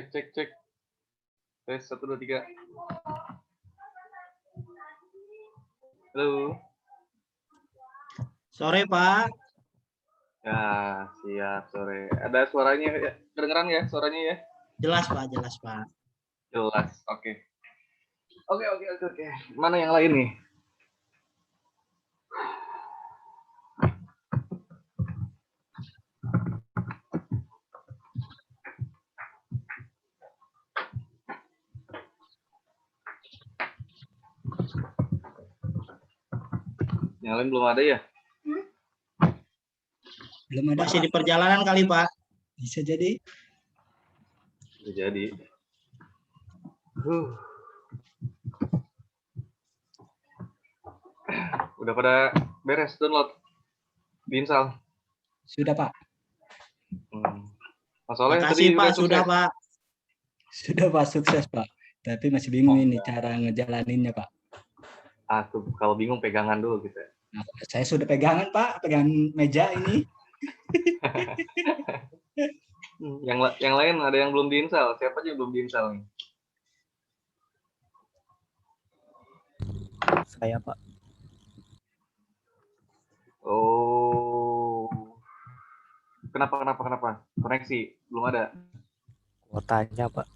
Cek. Tes 1, 2, 3. Halo. Sore, Pak. Ya, siap sore. Ada suaranya ya? Kedengeran ya suaranya ya? Jelas, Pak. Jelas, Pak. Jelas. Oke. Oke. Mana yang lain nih? Yang lain belum ada ya? Belum ada sih di perjalanan kali, Pak. Bisa jadi. Bisa jadi. Udah pada beres download di install? Sudah, Pak. Mas Soleh Makasih, tadi Pak. udah Sudah, sukses? Pak. Sudah, Pak. Sukses, Pak. Tapi masih bingung ini cara ngejalaninnya, Pak. Tuh, kalau bingung pegangan dulu gitu. Nah, saya sudah pegangan, Pak. Pegangan meja ini. Yang lain ada yang belum diinstal. Siapa aja yang belum diinstal nih? Saya, Pak. Oh. Kenapa? Koneksi belum ada. Kuotanya, Pak.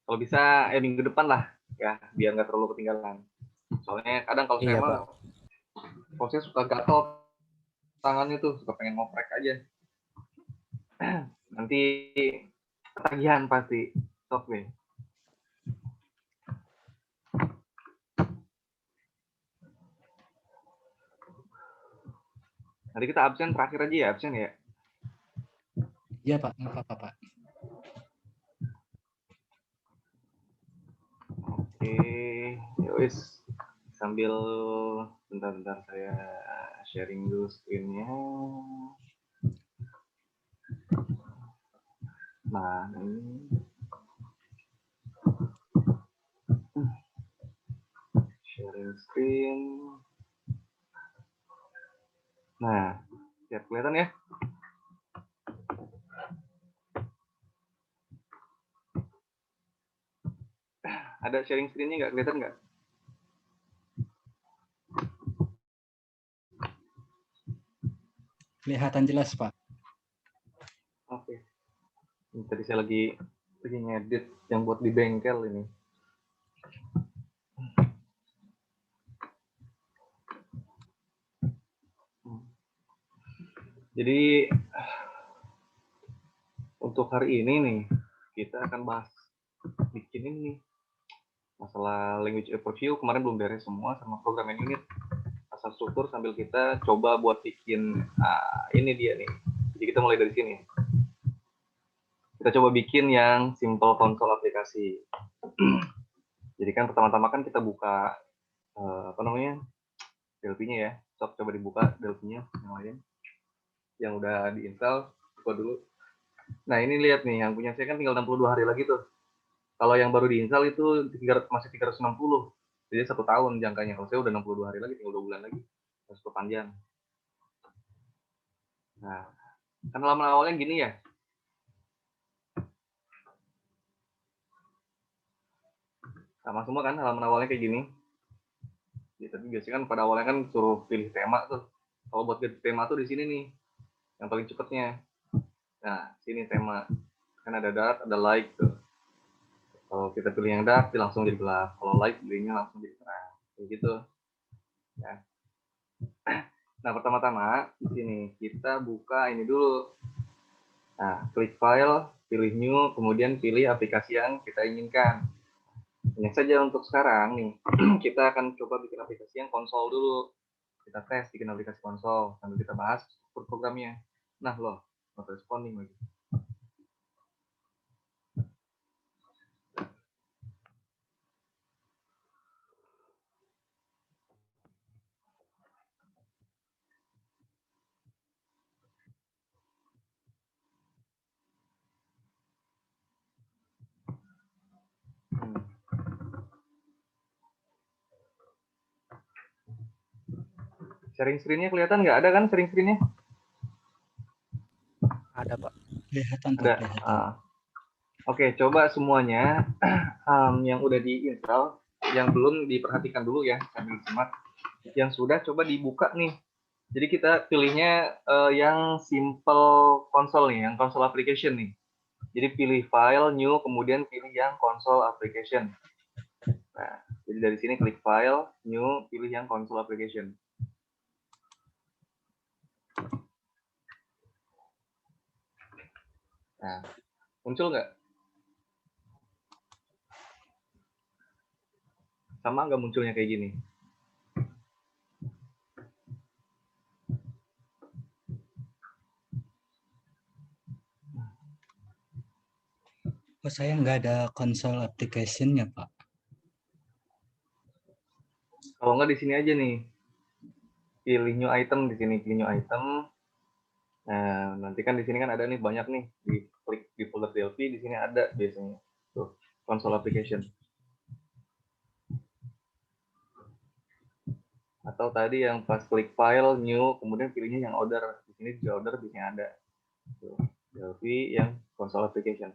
Kalau bisa minggu depan lah ya, biar nggak terlalu ketinggalan. Soalnya kadang kalau saya mah posnya suka gatel tangannya tuh, suka pengen ngoprek aja. Nanti ketagihan pasti stop nih. Nanti kita absen terakhir aja ya, absen ya. Iya, Pak. Nggak apa-apa, Pak. Oke, yowis. Sambil bentar saya sharing dulu screen-nya. Nah, ini sharing screen. Nah, siap kelihatan ya? Ada sharing screen-nya nggak? Kelihatan nggak? Kelihatan jelas, Pak. Oke. Ini tadi saya lagi ngedit yang buat di bengkel ini. Jadi untuk hari ini nih kita akan bahas bikin ini masalah language overview. Kemarin belum beres semua sama programming unit, asal struktur, sambil kita coba buat bikin ini dia nih. Jadi kita mulai dari sini. Kita coba bikin yang simple console aplikasi. Jadi kan pertama-tama kan kita buka Delphi-nya ya. Coba dibuka Delphi-nya yang lain. Yang udah diinstal, buka dulu. Nah, ini lihat nih, yang punya saya kan tinggal 62 hari lagi tuh. Kalau yang baru diinstal itu masih 360. Jadi 1 tahun jangkanya. Kalau saya udah 62 hari lagi, tinggal 2 bulan lagi. Harus perpanjang. Nah, kan halaman awalnya gini ya. Sama semua kan halaman awalnya kayak gini. Ya, tapi biasanya kan pada awalnya kan suruh pilih tema tuh. Kalau buat ganti tema tuh di sini nih. Yang paling cepetnya. Nah, sini tema. Kan ada dark, ada light tuh. Kalau kita pilih yang dark, dia langsung jadi gelap. Kalau light, pilihnya langsung jadi terang. Kayak gitu. Ya. Nah, pertama-tama di sini kita buka ini dulu. Nah, klik file, pilih new, kemudian pilih aplikasi yang kita inginkan. Hanya saja untuk sekarang nih, kita akan coba bikin aplikasi yang konsol dulu. Kita tes bikin aplikasi konsol, sambil kita bahas programnya. Nah, loh, not responding lagi. Sharing screen-nya kelihatan nggak? Ada kan sharing screen-nya? Kelihatan Pak, Ada. kelihatan. Oke, coba semuanya yang udah diinstal, yang belum diperhatikan dulu ya sambil simak. Yang sudah coba dibuka nih. Jadi kita pilihnya yang simple console nih, yang console application nih. Jadi pilih file, new, kemudian pilih yang console application. Nah, jadi dari sini klik file, new, pilih yang console application. Nah, muncul nggak? Sama nggak munculnya kayak gini? Oh, saya nggak ada console application-nya, Pak. Kalau nggak di sini aja nih. Pilih new item di sini, pilih new item. Nah, nanti kan di sini kan ada nih banyak nih. Di klik di folder DLP di sini ada biasanya. Tuh, console application. Atau tadi yang pas klik file, new, kemudian pilihnya yang order. Di sini juga order di sini ada. Tuh, DLP yang console application.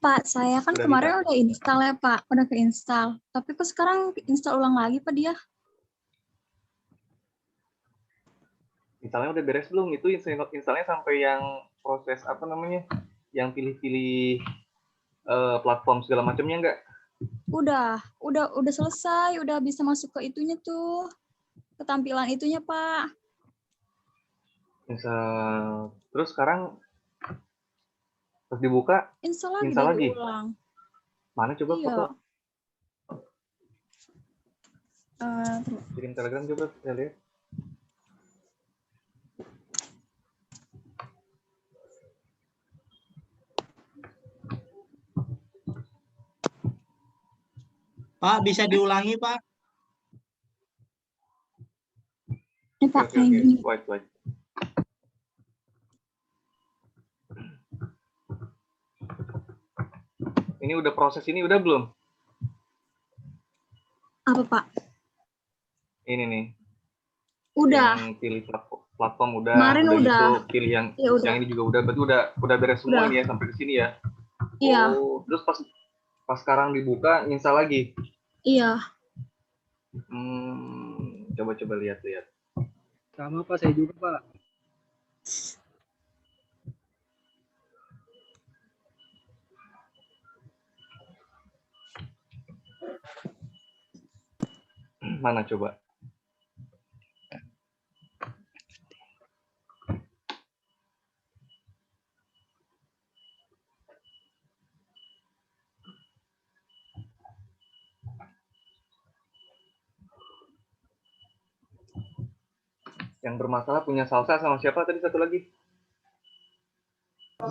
Pak, saya kan Udah kemarin bisa? udah install ya Pak, udah keinstall. Tapi kok sekarang install ulang lagi Pak dia? Installnya udah beres belum? Itu installnya sampai yang proses apa namanya? Yang pilih-pilih platform segala macamnya enggak? Udah selesai, udah bisa masuk ke itunya tuh. Ketampilan itunya Pak. Terus sekarang pas dibuka Install lagi install dari lagi. ulang. Mana coba Iya. foto? Terus. Kirim Telegram coba saya lihat. Pak, bisa diulangi, Pak? Ini Pak, kayak gini. Wait. Ini udah proses ini udah belum? Apa Pak? Ini nih. Udah. Yang pilih platform udah. Kemarin udah. Gitu, pilih yang Ya, udah. yang ini juga udah. Berarti udah beres semua ini ya sampai ke sini ya. Iya. Oh, terus pas sekarang dibuka install lagi. Iya. Coba lihat. Sama Pak, saya juga Pak. Mana coba? Yang bermasalah punya salsa sama siapa tadi satu lagi?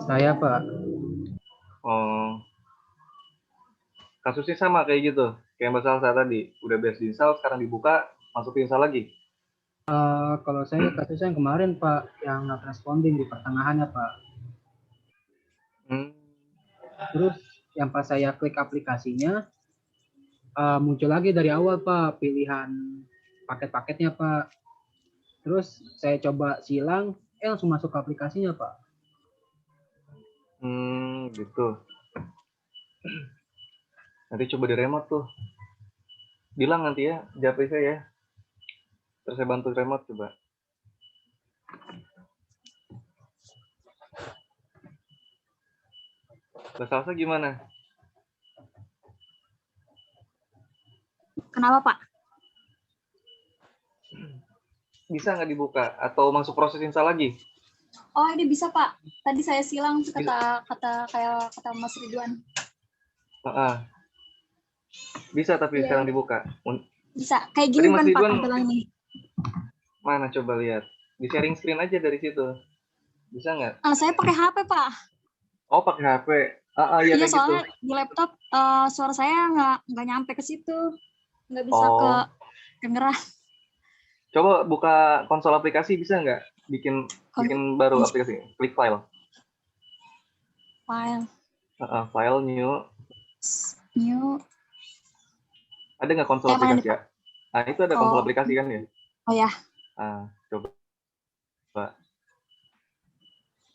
Saya Pak. Oh, kasusnya sama kayak gitu. Kayak Mbak Salsa tadi. Udah beres diinstal, sekarang dibuka, masuk install lagi. Kalau saya kasusnya yang kemarin Pak, yang not responding di pertengahannya Pak. Terus yang pas saya klik aplikasinya, muncul lagi dari awal Pak, pilihan paket-paketnya Pak. Terus saya coba silang, langsung masuk ke aplikasinya Pak. Gitu. Nanti coba di remote tuh. Bilang nanti ya, japri saya ya. Terus saya bantu remote coba. Mbak Salsa gimana? Kenapa Pak? Bisa nggak dibuka? Atau masuk proses install lagi? Oh, ini bisa Pak. Tadi saya silang kata Mas Ridwan. Bisa tapi sekarang dibuka. Bisa. Kayak gini Mas kan Pak Ridwan, tampilannya. mana coba lihat. Di sharing screen aja dari situ. Bisa nggak? Saya pakai HP Pak. Oh, pakai HP. Iya kayak soalnya gitu. di laptop suara saya nggak nyampe ke situ. Nggak bisa kedengeran. Coba buka konsol aplikasi bisa nggak? Bikin baru aplikasi. Klik file. File new. Ada nggak konsol aplikasi ya? Nah, itu ada konsol aplikasi kan ya? Oh ya. Coba.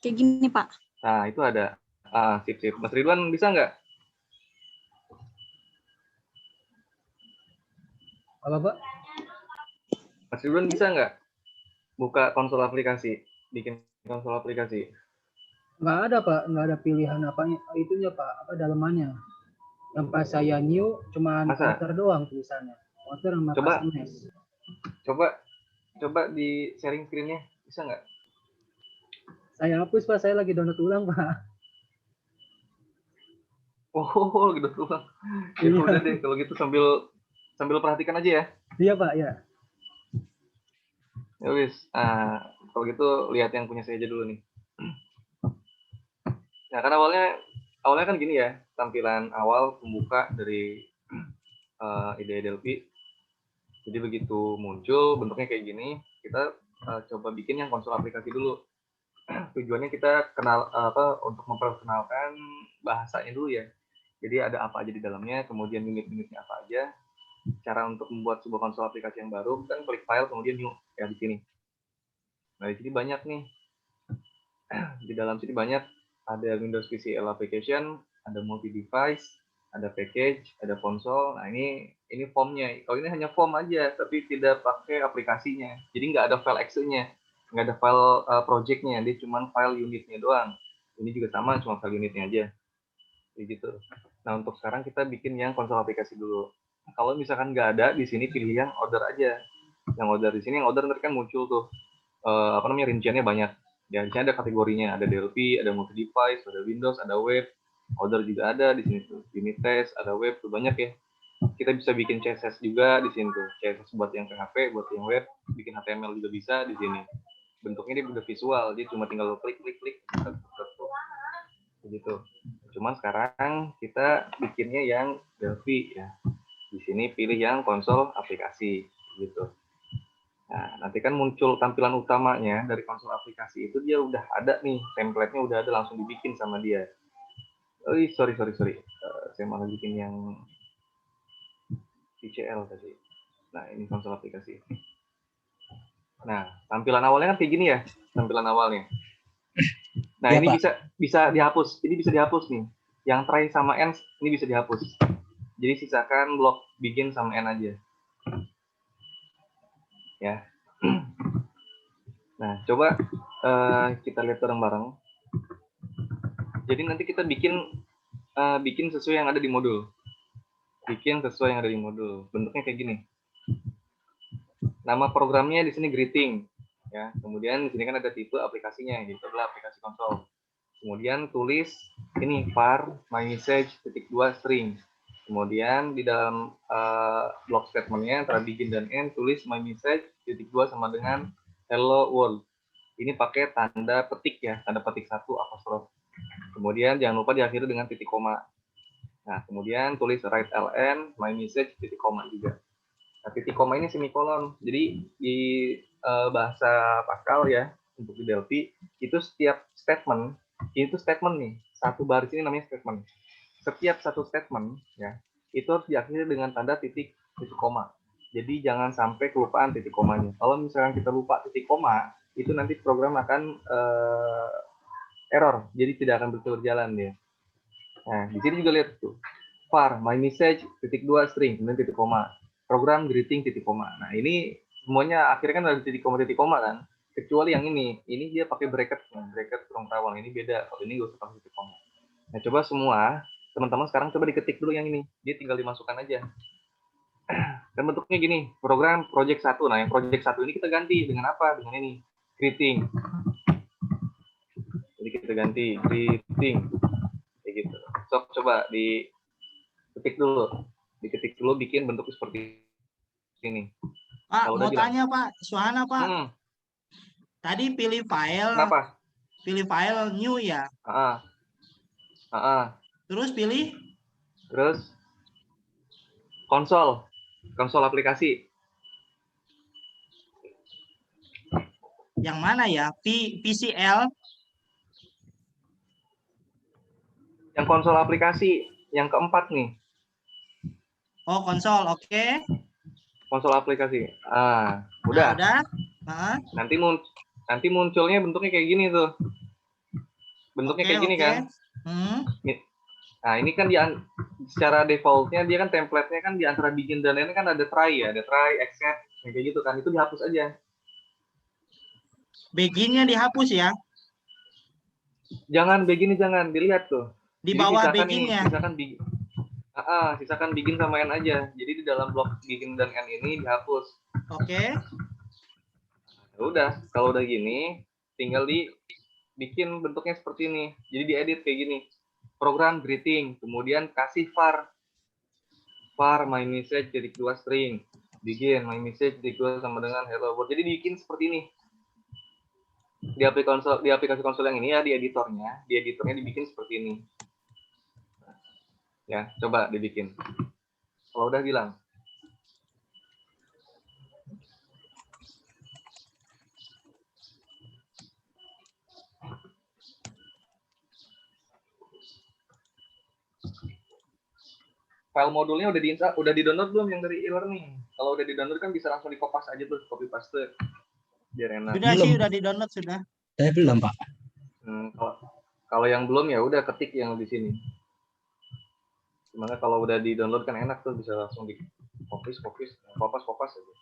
Kayak gini, Pak. Nah, itu ada. Sip. Mas Ridwan bisa nggak? Apa, Pak? Mas Ridwan bisa nggak buka konsol aplikasi, bikin konsol aplikasi? Nggak ada, Pak. Nggak ada pilihan apanya. Itunya, Pak. Apa dalamannya? Yang pas saya new, cuman Masa? outer doang tulisannya. Outer sama Coba. custom mesh. Coba di sharing screen-nya, bisa nggak? Saya hapus, Pak. Saya lagi download ulang, Pak. Oh, gitu tuh. Ya Iya. udah deh, kalau gitu sambil perhatikan aja ya. Iya, Pak. Ya. Ya wis. Kalau gitu lihat yang punya saya aja dulu nih. Nah, kan awalnya kan gini ya, tampilan awal pembuka dari IDE Delphi. Jadi begitu muncul bentuknya kayak gini, kita coba bikin yang konsol aplikasi dulu. Tujuannya kita untuk memperkenalkan bahasanya dulu ya. Jadi ada apa aja di dalamnya, kemudian unit-unitnya apa aja, cara untuk membuat sebuah konsol aplikasi yang baru, kan klik file kemudian new ya di sini. Nah, di sini banyak nih. Di dalam sini banyak, ada Windows VCL application, ada multi device, ada package, ada konsol. Nah, ini formnya. Kalau ini hanya form aja, tapi tidak pakai aplikasinya. Jadi nggak ada file exe-nya, nggak ada file project-nya, dia cuma file unitnya doang. Ini juga sama, cuma file unitnya aja. Gitu. Nah, untuk sekarang kita bikin yang konsol aplikasi dulu. Kalau misalkan nggak ada, di sini pilih yang order aja. Yang order di sini, yang order nanti kan muncul tuh rinciannya banyak. Ya, di sini ada kategorinya, ada Delphi, ada multi device, ada Windows, ada web, order juga ada di sini tuh, unit test, ada web tuh banyak ya. Kita bisa bikin CSS juga di sini tuh, CSS buat yang PHP, buat yang web, bikin HTML juga bisa di sini. Bentuknya dia udah visual, dia cuma tinggal klik, begitu. Cuman sekarang kita bikinnya yang Delphi ya. Di sini pilih yang konsol aplikasi gitu. Nah, nanti kan muncul tampilan utamanya dari konsol aplikasi itu, dia udah ada nih, template-nya udah ada, langsung dibikin sama dia. Sorry. Saya malah bikin yang VCL tadi. Nah, ini konsol aplikasi. Nah, tampilan awalnya kan kayak gini ya, tampilan awalnya. Nah, Ya, ini Pak. bisa dihapus. Ini bisa dihapus nih. Yang try sama ends ini bisa dihapus. Jadi sisakan blok begin sama end aja. Ya. Nah, coba kita lihat bareng-bareng. Jadi nanti kita bikin sesuai yang ada di modul. Bentuknya kayak gini. Nama programnya di sini greeting, ya. Kemudian di sini kan ada tipe aplikasinya, gitu adalah aplikasi konsol. Kemudian tulis ini var myMessage.2 string. Kemudian di dalam block statementnya antara begin dan end tulis myMessage.2 sama dengan hello world. Ini pakai tanda petik ya, tanda petik 1 apostrophe. Kemudian jangan lupa diakhiri dengan titik koma. Nah, kemudian tulis write ln myMessage titik koma juga. Nah, titik koma ini semikolon. Jadi di bahasa Pascal ya, untuk di Delphi, itu setiap statement, itu statement nih, satu baris ini namanya statement. Setiap satu statement ya, itu harus diakhiri dengan tanda titik koma. Jadi jangan sampai kelupaan titik komanya. Kalau misalnya kita lupa titik koma, itu nanti program akan error, jadi tidak akan berjalan dia. Nah, di sini juga lihat tuh, var myMessage.2 string, kemudian titik koma. Program greeting titik koma. Nah, ini semuanya akhirnya kan ada titik koma kan. Kecuali yang ini dia pakai bracket kurang rawang. Ini beda. Kalau ini nggak usah pakai titik koma. Nah, coba semua teman-teman sekarang coba diketik dulu yang ini. Dia tinggal dimasukkan aja. Dan bentuknya gini, program project 1. Nah, yang project 1 ini kita ganti dengan apa? Dengan ini, greeting. Jadi kita ganti greeting. Kayak gitu. So, coba diketik dulu, bikin bentuk seperti ini. Pak, Kalau mau udah bilang. tanya Pak, Suhana Pak. Tadi pilih file. Kenapa? Pilih file new ya. Terus pilih? Terus konsol aplikasi. Yang mana ya? VCL? Yang konsol aplikasi, yang keempat nih. Oh, konsol, oke. Konsol aplikasi. Udah. Nah, udah. Nanti munculnya bentuknya kayak gini tuh. bentuknya Oke, kayak gini oke. kan. Nah, ini kan secara defaultnya dia kan template-nya kan di antara begin dan end kan ada try ya, ada try, accept, kayak gitu kan. Itu dihapus aja. Begin-nya dihapus ya. Jangan begini, jangan dilihat tuh. Di Jadi bawah sisakan nih, begin-nya. sisakan begin sama end aja. Jadi di dalam blok begin dan end ini dihapus. Oke. Ya udah, kalau udah gini, tinggal dibikin bentuknya seperti ini. Jadi diedit kayak gini. Program greeting, kemudian kasih var my message titik 2 string, begin my message titik 2 sama dengan hello world. Jadi dibikin seperti ini. Di aplikasi konsol yang ini ya, di editornya dibikin seperti ini. Ya, coba dibikin. Kalau udah bilang. File modulnya udah di-download belum yang dari e-learning? Kalau udah di-download kan bisa langsung di-copy aja tuh, copy paste. Biar enak. Sudah Belum. sih, udah di-download sudah. Saya belum, Pak. Kalau yang belum ya udah ketik yang di sini. Gimana kalau udah di-download kan enak tuh, bisa langsung di-kopas aja.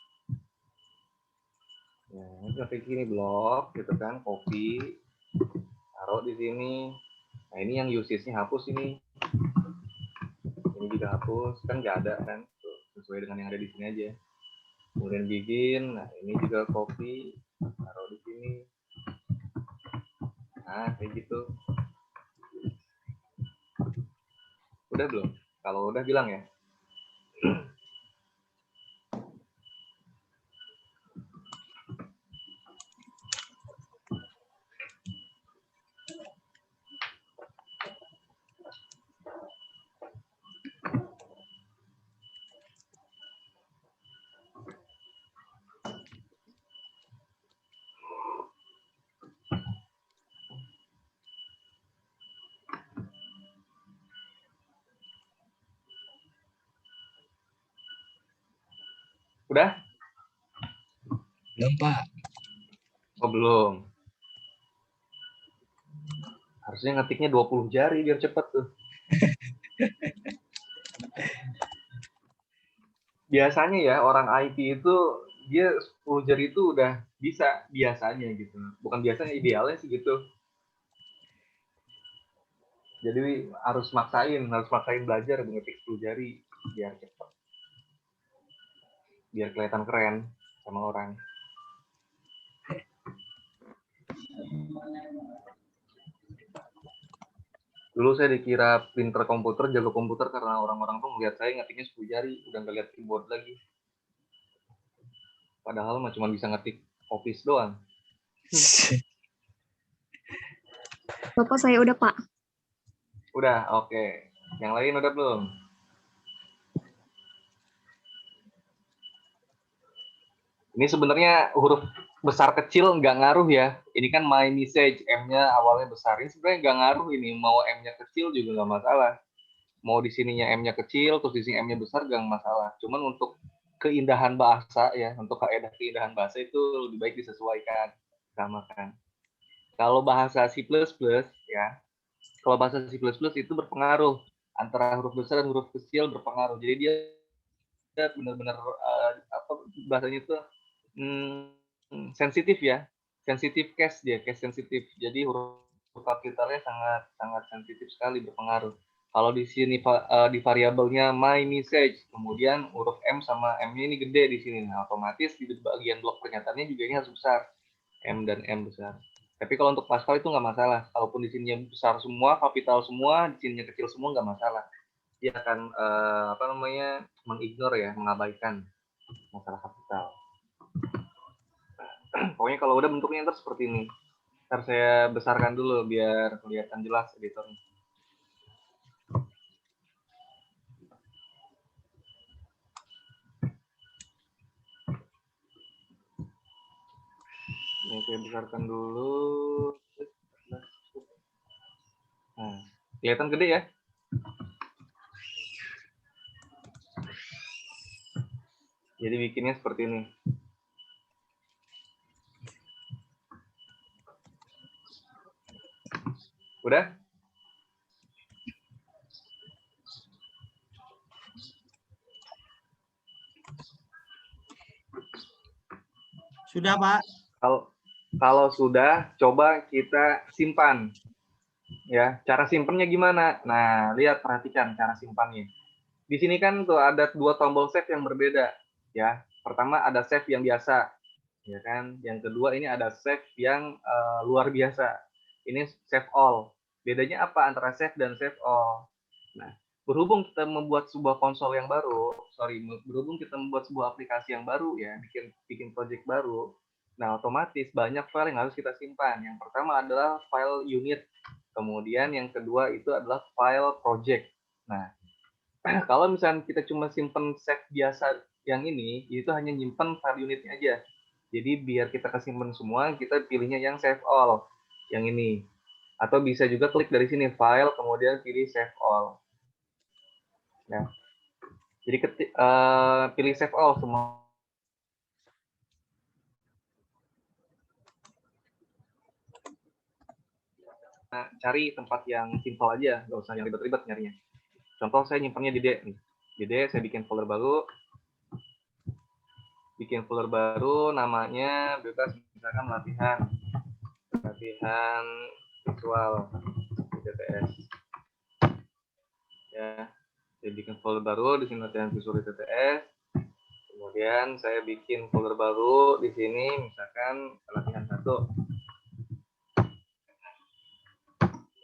Ya, ini kayak gini blok gitu kan, copy, taruh di sini. Nah, ini yang usage-nya hapus ini. Ini juga hapus, kan nggak ada kan, tuh, sesuai dengan yang ada di sini aja. Kemudian begin, nah ini juga copy, taruh di sini. Nah, kayak gitu. Udah belum? Kalau udah bilang ya. Udah? Belum, Pak. Oh, belum. Harusnya ngetiknya 20 jari biar cepet tuh. Biasanya ya orang IT itu dia 10 jari itu udah bisa biasanya gitu. Bukan biasanya, idealnya sih gitu. Jadi harus maksain belajar mengetik 10 jari biar cepet. Biar kelihatan keren sama orang. Dulu saya dikira pinter komputer, jago komputer karena orang-orang tuh ngeliat saya ngetiknya 10 jari, udah nggak lihat keyboard lagi. Padahal mah cuma bisa ngetik Office doang. Bapak saya udah, Pak. Udah, oke. Yang lain udah belum? Ini sebenarnya huruf besar kecil nggak ngaruh ya. Ini kan my message, M-nya awalnya besar. Ini sebenarnya nggak ngaruh ini. Mau M-nya kecil juga nggak masalah. Mau di sininya M-nya kecil, terus di sini M-nya besar nggak masalah. Cuman untuk keindahan bahasa ya, untuk kaidah keindahan bahasa itu lebih baik disesuaikan. Samakan. Kalau bahasa C++ ya, kalau bahasa C++ itu berpengaruh. Antara huruf besar dan huruf kecil berpengaruh. Jadi dia benar-benar bahasanya itu sensitif ya, sensitif case sensitif. Jadi huruf kapitalnya sangat sensitif sekali, berpengaruh. Kalau di sini di variabelnya my message, kemudian huruf M sama M-nya ini gede di sini, nah otomatis di bagian blok pernyataannya juga ini harus besar, M dan M besar. Tapi kalau untuk Pascal itu nggak masalah. Kalaupun di sininya besar semua, kapital semua, di sininya kecil semua nggak masalah. Dia akan mengignore ya, mengabaikan masalah kapital. Pokoknya kalau udah bentuknya ntar seperti ini. Ntar saya besarkan dulu biar kelihatan jelas editornya. Ini saya besarkan dulu. Nah, kelihatan gede ya? Jadi bikinnya seperti ini. Udah? Sudah, Pak. Kalau sudah, coba kita simpan. Ya, cara simpannya gimana? Nah, lihat, perhatikan cara simpannya. Di sini kan tuh ada 2 tombol save yang berbeda, ya. Pertama ada save yang biasa, ya kan. Yang kedua ini ada save yang luar biasa. Ini save all. Bedanya apa antara save dan save all? Nah, berhubung kita membuat sebuah konsol yang baru, berhubung kita membuat sebuah aplikasi yang baru ya, bikin project baru. Nah, otomatis banyak file yang harus kita simpan. Yang pertama adalah file unit. Kemudian yang kedua itu adalah file project. Nah, kalau misalnya kita cuma simpen save biasa yang ini, itu hanya nyimpen file unitnya aja. Jadi biar kita kesimpan semua, kita pilihnya yang save all, yang ini. Atau bisa juga klik dari sini, file, kemudian pilih save all. Ya. Jadi pilih save all semua. Nah, cari tempat yang simple aja, nggak usah yang ribet-ribet nyarinya. Contoh saya nyimpannya di D. Di D saya bikin folder baru. Namanya bebas, misalkan latihan visual di TTS. Ya, saya bikin folder baru di sini latihan visual di TTS. Kemudian saya bikin folder baru di sini, misalkan latihan 1.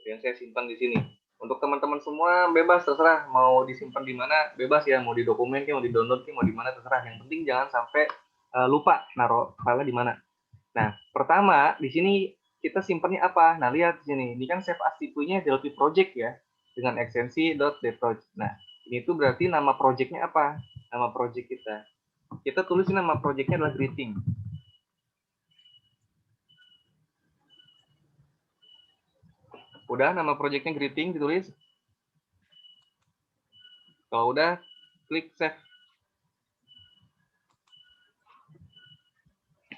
Kemudian saya simpan di sini. Untuk teman-teman semua bebas, terserah mau disimpan di mana, bebas ya, mau di dokumen, mau di download, mau di mana, terserah. Yang penting jangan sampai lupa naruh filenya di mana. Nah, pertama di sini kita simpannya apa? Nah, lihat di sini. Ini kan save as tipenya Delphi project ya, dengan ekstensi .dproject. Nah, ini tuh berarti nama projectnya apa? Nama project kita. Kita tulisin nama projectnya adalah greeting. Udah nama projectnya greeting ditulis? Kalau udah, klik save.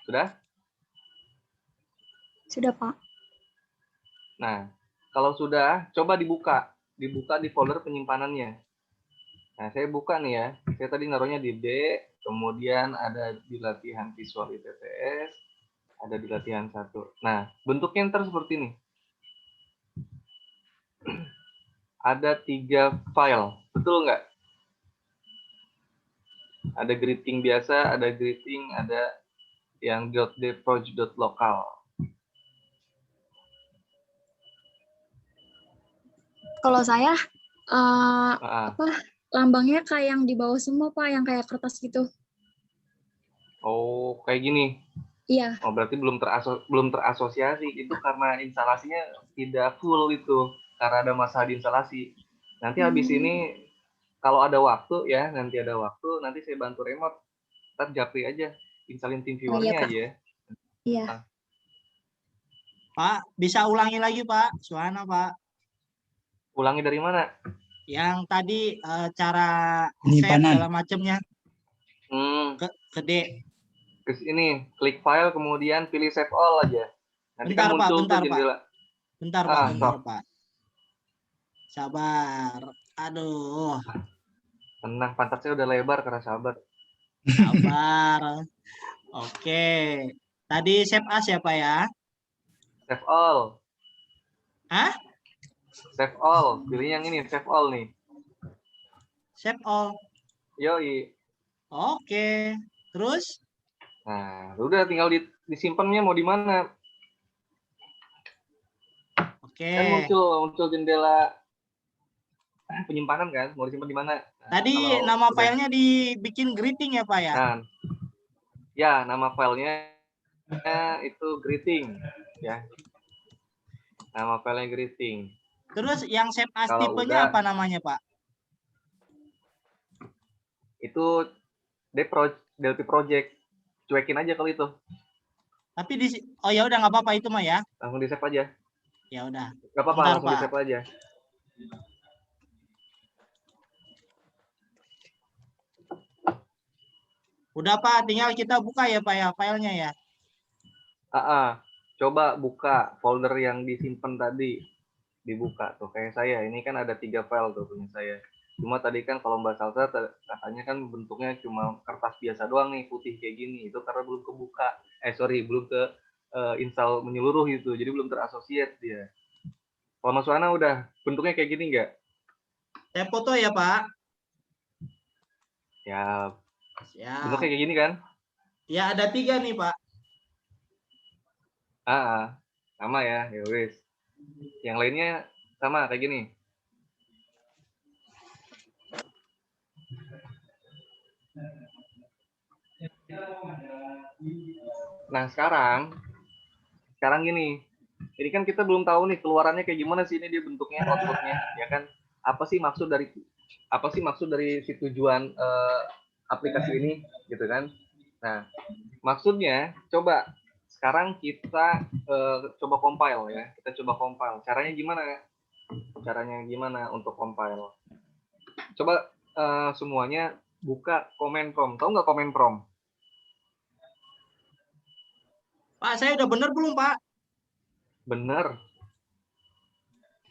Sudah? Sudah, Pak. Nah, kalau sudah, coba dibuka. Dibuka di folder penyimpanannya. Nah, saya buka nih ya. Saya tadi naruhnya di D, kemudian ada di latihan visual di TTS, ada di latihan 1. Nah, bentuknya ntar seperti ini. Ada 3 file, betul nggak? Ada greeting biasa, ada greeting, ada yang .dproject.local. Kalau saya lambangnya kayak yang di bawah semua, Pak, yang kayak kertas gitu. Oh, kayak gini. Iya. Oh, berarti belum terasosiasi. Itu karena instalasinya tidak full itu, karena ada masalah di instalasi. Nanti habis ini kalau ada waktu ya, nanti saya bantu remote. Ntar japri aja, instalin TeamViewer-nya aja ya. Iya. Pak, bisa ulangi lagi, Pak. Suhana, Pak. Ulangi dari mana? Yang tadi cara Penyimpanan. save segala macamnya. Ke D. Ke sini, klik file, kemudian pilih save all aja. Nanti Bentar, kan muncul Pak, tuh jendela. Bentar, Pak. Sabar. Aduh. Tenang, pantat saya udah lebar karena sabar. Sabar. Oke. Tadi save as ya, Pak ya? Save all. Hah? Save all. Pilih yang ini, save all nih. Save all. Yoi. Oke. Terus? Nah, udah tinggal disimpannya mau di mana. Oke. Kan muncul jendela penyimpanan kan, mau disimpan di mana? Nah, tadi nama filenya dibikin greeting ya, Pak ya? Nah, ya, nama filenya itu greeting ya. Nama filenya greeting. Terus yang save as tipenya apa namanya, Pak? Itu Delphi project. Cuekin aja kalau itu. Tapi ya udah nggak apa-apa itu mah ya. Langsung di save aja. Ya udah. Nggak apa-apa, langsung di save aja. Udah, Pak, tinggal kita buka ya, Pak ya, filenya ya. Coba buka folder yang disimpan tadi. dibuka tuh. Kayak saya, ini kan ada 3 file tuh punya saya. Cuma tadi kan kalau Mbak Salsa katanya kan bentuknya cuma kertas biasa doang nih, putih kayak gini. Itu karena belum kebuka. Belum ke install menyeluruh itu. Jadi belum terasosiat dia. Kalau Mas Wana udah bentuknya kayak gini nggak? Saya foto ya, Pak. Ya, bentuknya Siap. kayak gini kan? Ya, ada 3 nih, Pak. Sama ya, ya wis. Yang lainnya sama kayak gini. Nah, sekarang gini. Ini kan kita belum tahu nih keluarannya kayak gimana sih ini dia bentuknya, outputnya, ya kan? Apa sih maksud dari si tujuan aplikasi ini, gitu kan? Nah, maksudnya coba sekarang kita coba compile ya. Kita coba compile. Caranya gimana untuk compile? Coba semuanya buka command prompt. Tahu nggak command prompt? Pak, saya udah bener belum, Pak? Bener.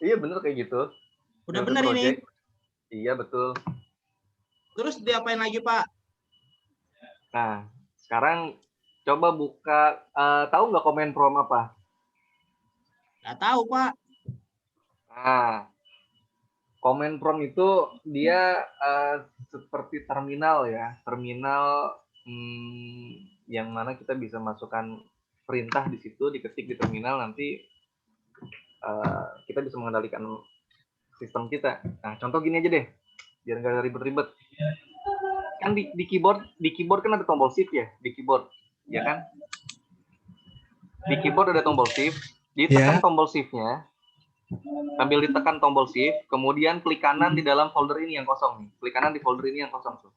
Iya bener kayak gitu. Udah Build bener ini. project. Iya betul. Terus diapain lagi, Pak? Nah, sekarang coba buka, tahu nggak command prompt apa? Nggak tahu, Pak. Nah, command prompt itu dia seperti terminal ya, terminal yang mana kita bisa masukkan perintah di situ, diketik di terminal, nanti kita bisa mengendalikan sistem kita. Nah, contoh gini aja deh, biar nggak ribet-ribet. Kan di keyboard kan ada tombol shift ya, di keyboard, ya kan? Di keyboard ada tombol shift, ditekan tombol shift-nya, sambil ditekan tombol shift, kemudian klik kanan di dalam folder ini yang kosong nih. Klik kanan di folder ini yang kosong tuh.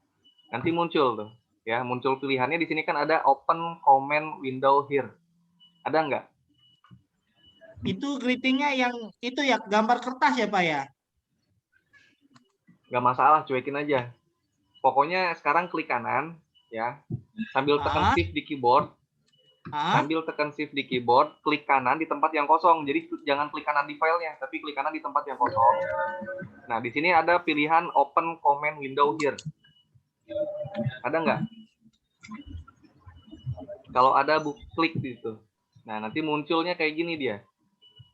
Nanti muncul tuh, ya, muncul pilihannya di sini kan ada open command window here. Ada nggak? Itu greetingnya yang itu ya gambar kertas ya, Pak ya? Nggak masalah, cuekin aja. Pokoknya sekarang klik kanan, ya, sambil tekan shift di keyboard, klik kanan di tempat yang kosong. Jadi jangan klik kanan di filenya, tapi klik kanan di tempat yang kosong. Nah, di sini ada pilihan open command window here. Ada nggak? Kalau ada, klik di situ. Nah, nanti munculnya kayak gini dia.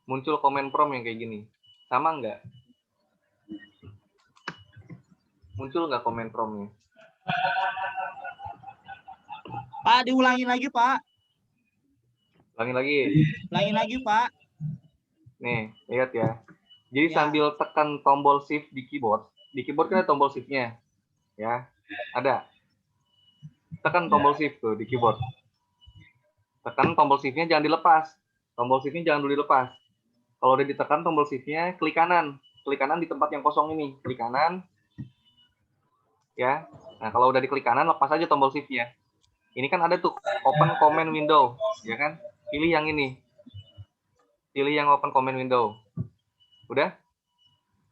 Muncul command prompt yang kayak gini. Sama nggak? Muncul nggak command prompt-nya? Pak, diulangin lagi, Pak. Ulangin lagi, Pak. Nih, lihat ya. Jadi sambil tekan tombol shift di keyboard kan ada tombol shift-nya. Ya, ada. Tekan tombol shift tuh di keyboard. Tekan tombol shift-nya jangan dilepas. Tombol shift-nya jangan dulu dilepas. Kalau udah ditekan tombol shift-nya, klik kanan. Klik kanan di tempat yang kosong ini. Klik kanan. Ya. Nah, kalau udah diklik kanan, lepas aja tombol shift-nya. Ini kan ada tuh open command window, ya kan? Pilih yang ini. Pilih yang open command window. Udah?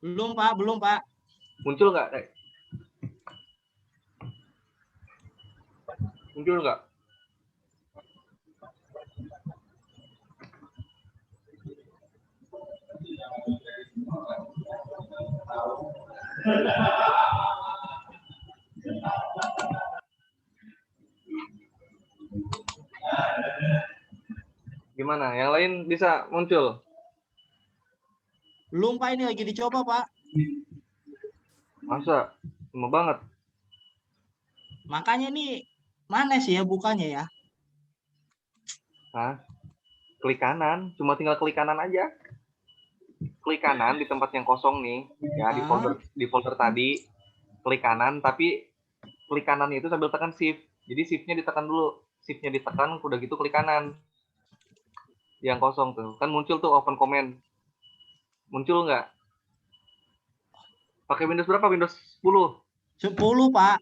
Belum, Pak. Muncul nggak? Muncul nggak? Gimana? Yang lain bisa muncul? Belum, Pak, ini lagi dicoba, Pak. Masa? Lama banget. Makanya ini mana sih ya bukanya ya? Hah? Klik kanan, cuma tinggal klik kanan aja. Klik kanan di tempat yang kosong nih, ya, di folder tadi. Klik kanan, tapi klik kanannya itu sambil tekan shift. Jadi shift-nya ditekan dulu. Shift-nya ditekan, udah gitu klik kanan. Yang kosong tuh. Kan muncul tuh open command. Muncul nggak? Pakai Windows berapa? Windows 10? 10, Pak.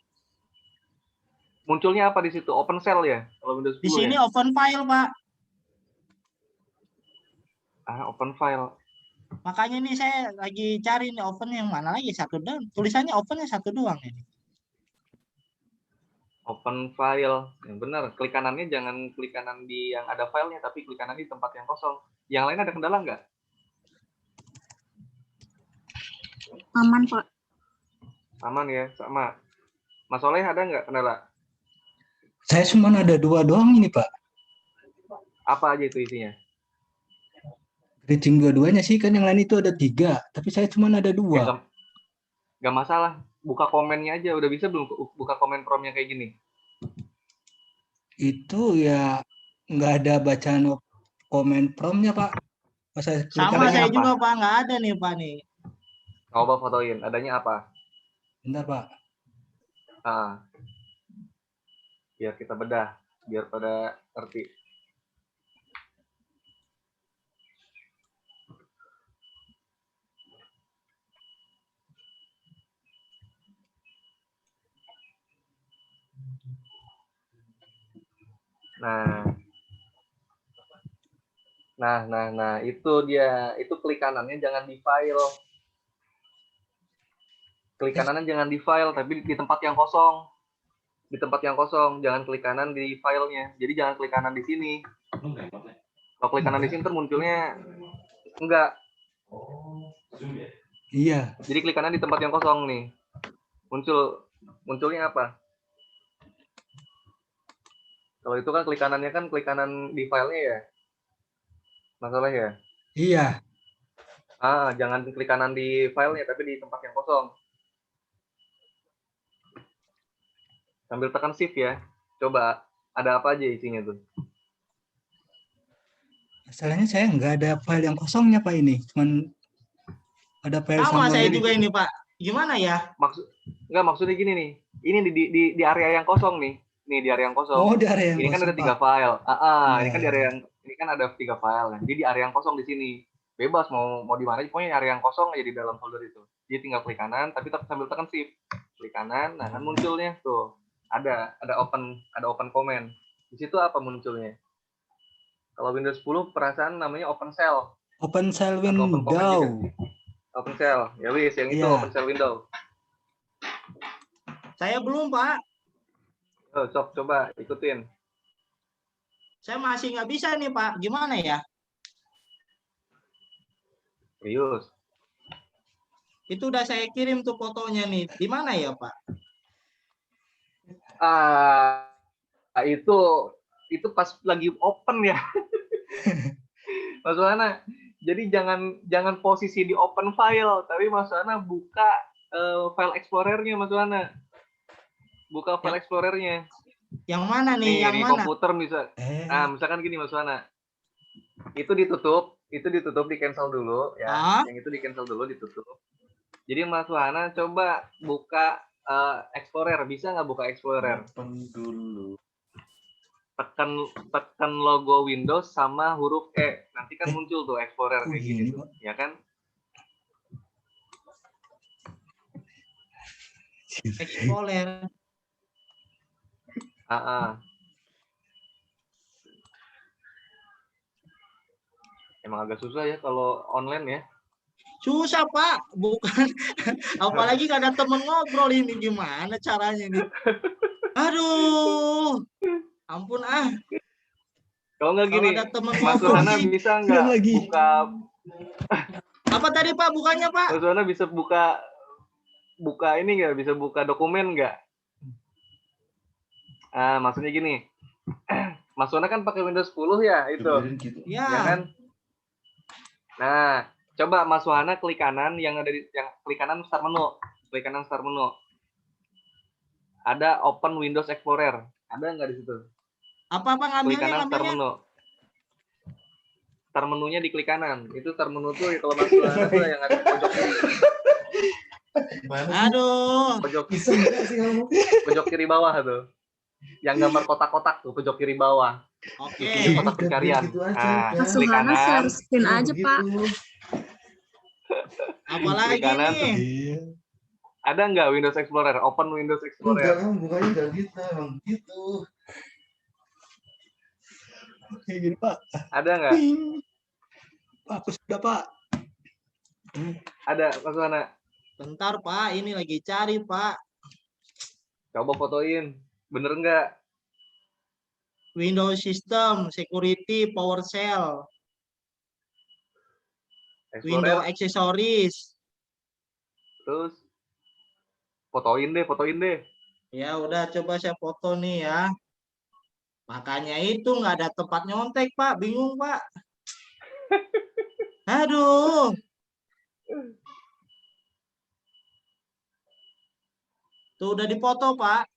Munculnya apa di situ? Open cell ya? Kalau Windows 10 di sini ya? open file, Pak. Open file. Makanya nih saya lagi cari nih open yang mana lagi, satu doang. Tulisannya opennya satu doang ini. Open file. Yang benar. Klik kanannya jangan klik kanan di yang ada filenya, tapi klik kanan di tempat yang kosong. Yang lain ada kendala nggak? Aman, Pak. Aman ya, sama. Mas Soleh ada nggak kendala? Saya cuma ada 2 doang ini, Pak. Apa aja itu isinya? Greeting dua-duanya sih, kan yang lain itu ada 3, tapi saya cuma ada 2. Ya, nggak masalah. Buka komennya aja. Udah bisa belum buka komen promnya kayak gini? Itu ya nggak ada bacaan komen promnya, Pak. Pas saya klik Sama Adanya saya apa? juga Pak, nggak ada nih Pak nih. Coba fotoin. Adanya apa? bentar, Pak. Ah, biar kita bedah. Biar pada ngerti. Nah, itu dia. Itu klik kanannya jangan di file. Klik kanannya jangan di file, tapi di tempat yang kosong. Di tempat yang kosong, jangan klik kanan di filenya. Jadi jangan klik kanan di sini. Kalau klik kanan di sini ntar munculnya enggak. Iya. Jadi klik kanan di tempat yang kosong nih. Munculnya apa? Kalau itu kan klik kanannya kan klik kanan di filenya ya. Masalah ya? Iya. Jangan klik kanan di filenya, tapi di tempat yang kosong. Sambil tekan shift ya. Coba, ada apa aja isinya tuh? Masalahnya saya nggak ada file yang kosongnya, Pak, ini. Cuman ada file Sama saya ini. juga ini Pak. Gimana ya? Maksudnya gini nih. Ini di area yang kosong nih. Nih di area yang kosong. Oh, di area yang Ini kan kosong, ada 3 Pak. file. Iya. Ini kan di area yang ini kan ada 3 file kan. Jadi di area yang kosong di sini. Bebas mau di mana, pokoknya area yang kosong aja di dalam folder itu. Jadi tinggal klik kanan, tapi sambil tekan shift. Klik kanan, nah kan munculnya tuh. Ada open comment. Di situ apa munculnya? Kalau Windows 10 perasaan namanya open shell. Open shell Atau open comment window. juga. Open shell. Ya wis, yang itu Iya. open shell window. Saya belum Pak. Sok coba ikutin. Saya masih nggak bisa nih Pak. Gimana ya? Serius. Itu udah saya kirim tuh fotonya nih. Di mana ya Pak? Itu pas lagi open ya. Mas Wana, jadi jangan posisi di open file, tapi Mas Wana buka file explorer-nya Mas Wana. Buka file explorer-nya. Yang mana nih? Yang Di mana? komputer misalkan gini Mas Wana. Itu ditutup, di cancel dulu ya. Yang itu di cancel dulu, ditutup. Jadi Mas Wana coba buka Explorer, bisa nggak buka Explorer? Open dulu. Tekan logo Windows sama huruf E, nanti kan muncul tuh Explorer kayak gini tuh, ya kan? Explorer. Emang agak susah ya kalau online ya. Susah Pak, bukan. Apalagi gak ada temen ngobrol ini, gimana caranya nih? Aduh, ampun ah. Kalau nggak gini, ada temen Mas ngobrol Wana nih. bisa nggak buka? Apa tadi Pak bukannya Pak? Mas Wana bisa buka ini nggak? Bisa buka dokumen nggak? Maksudnya gini, Mas Wana kan pakai Windows 10 ya itu, Ya. ya kan? Nah, coba Mas Wana klik kanan yang klik kanan start menu, Ada Open Windows Explorer, ada nggak di situ? Apa Klik ngambilnya? kanan start menu. Start menunya di klik kanan. Itu start menu tuh kalau Mas Wana tuh yang ada di pojok kiri. Aduh. Pojok kiri bawah tuh. Yang gambar kotak-kotak tuh pojok kiri bawah. Oke. Itu kotak pencarian. Mas Klik Suhana kanan. share screen aja, Pak. Apalagi Klik kanan, nih? Ada nggak Windows Explorer? Open Windows Explorer. Enggak, bukannya nggak gitu, emang gitu. Kayak gini, Pak. Ada nggak? Pak, aku sudah, Pak. Ada, Mas Wana. Bentar Pak, ini lagi cari Pak. Coba fotoin. Bener nggak? Windows System, Security, PowerShell, Explorer. Windows Accessories. Terus fotoin deh. Ya udah coba saya foto nih ya. Makanya itu nggak ada tempat nyontek Pak, bingung Pak. Aduh. Tuh udah dipoto Pak.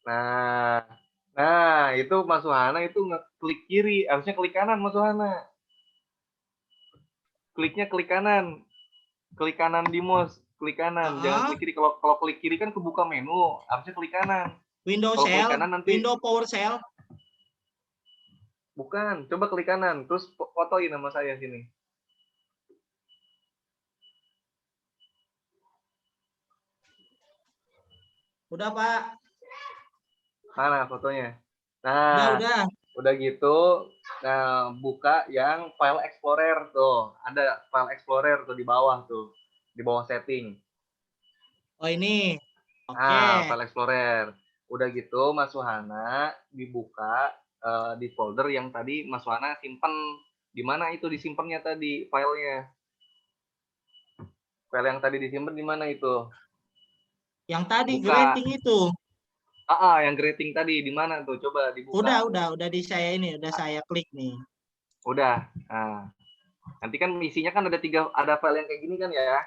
Nah, itu Mas Suhana itu ngeklik kiri, harusnya klik kanan Mas Suhana. Kliknya klik kanan di mouse, klik kanan, jangan klik kiri. Kalau klik kiri kan kebuka menu, harusnya klik kanan. Windows Kalau klik Shell, kanan nanti Windows PowerShell. bukan, coba klik kanan, terus fotoin nama saya sini. Udah Pak. Mana fotonya? Nah, Udah. gitu. Nah, buka yang file explorer tuh. Ada file explorer tuh di bawah tuh. Di bawah setting. Oh ini. Oke. File explorer. Udah gitu Mas Suhana dibuka di folder yang tadi Mas Suhana simpen. Di mana itu disimpannya tadi filenya? File yang tadi disimpan di mana itu? Yang tadi Buka. grading itu. Yang grading tadi di mana tuh? Coba dibuka. Udah di saya ini, udah saya klik nih. Udah. Nah, nanti kan isinya kan ada file yang kayak gini kan ya.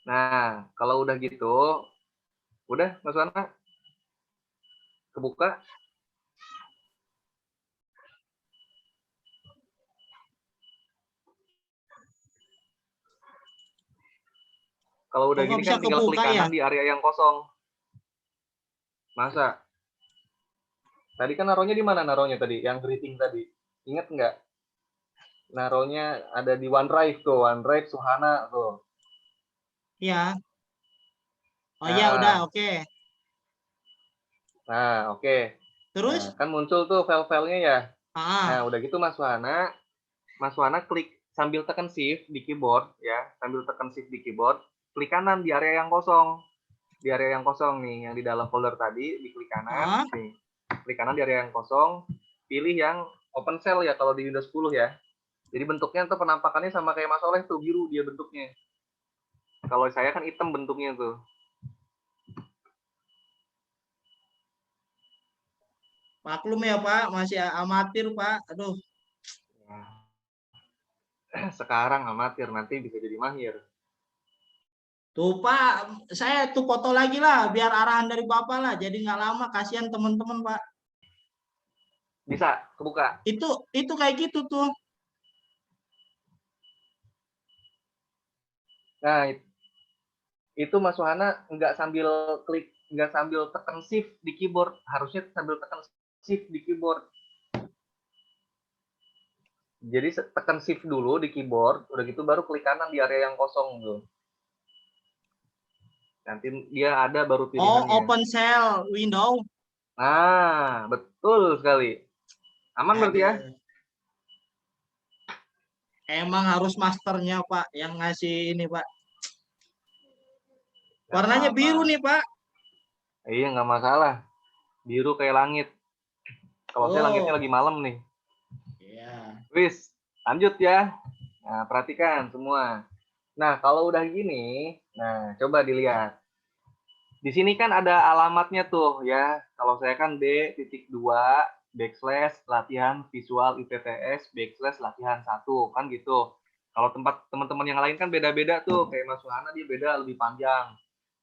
Nah, kalau udah gitu, udah Mas Wana kebuka. Kalau udah gini kan tinggal klik kanan di area yang kosong. Masa? Tadi kan naruhnya di mana naruhnya tadi? Yang greeting tadi. Ingat nggak? Naruhnya ada di OneDrive tuh, OneDrive Suhana tuh. Iya. Oh iya, udah, oke. Nah, oke. Terus? Nah, kan muncul tuh file-filenya ya. Nah, udah gitu Mas Wana klik sambil tekan shift di keyboard ya, sambil tekan shift di keyboard, klik kanan di area yang kosong. Di area yang kosong nih, yang di dalam folder tadi, diklik kanan. Nih. Klik kanan di area yang kosong, pilih yang open shell ya kalau di Windows 10 ya. Jadi bentuknya tuh penampakannya sama kayak Mas Oleh tuh, biru dia bentuknya. Kalau saya kan hitam bentuknya tuh. maklum ya Pak, masih amatir Pak. Aduh. Sekarang amatir, nanti bisa jadi mahir. Tuh Pak, saya tuh foto lagi lah, biar arahan dari Bapak lah. Jadi nggak lama, kasihan teman-teman Pak. Bisa, kebuka. Itu kayak gitu tuh. Nah, itu Mas Suhana nggak sambil klik, nggak sambil tekan shift di keyboard, harusnya sambil tekan shift di keyboard. Jadi tekan shift dulu di keyboard, udah gitu baru klik kanan di area yang kosong tuh. Nanti dia ada baru pilihannya. Oh, open shell window. Nah, betul sekali. Aman berarti ya? Emang harus masternya Pak yang ngasih ini Pak. Warnanya biru nih Pak. Iya, nggak masalah. Biru kayak langit. Kalau saya langitnya lagi malam nih. Iya. Wis, lanjut ya. Nah, perhatikan semua. Nah, kalau udah gini, nah coba dilihat. Di sini kan ada alamatnya tuh ya. Kalau saya kan D.2 /latihan visual ITTS /latihan 1 kan gitu. Kalau tempat teman-teman yang lain kan beda-beda tuh. Kayak Mas Suhana dia beda lebih panjang.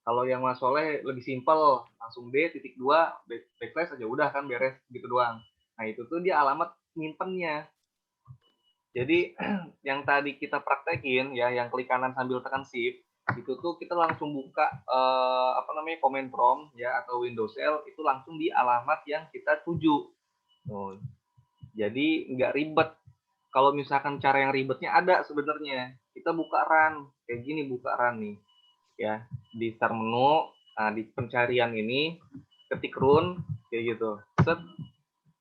Kalau yang Mas Soleh lebih simpel, langsung D.2 / aja udah kan beres gitu doang. Nah, itu tuh dia alamat nyimpennya. Jadi yang tadi kita praktekin ya, yang klik kanan sambil tekan shift, itu tuh kita langsung buka command prompt ya atau Windows Shell itu langsung di alamat yang kita tuju. Jadi nggak ribet. Kalau misalkan cara yang ribetnya ada sebenarnya. Kita buka run kayak gini, buka run nih. Ya, di start menu, di pencarian ini ketik run kayak gitu. Set.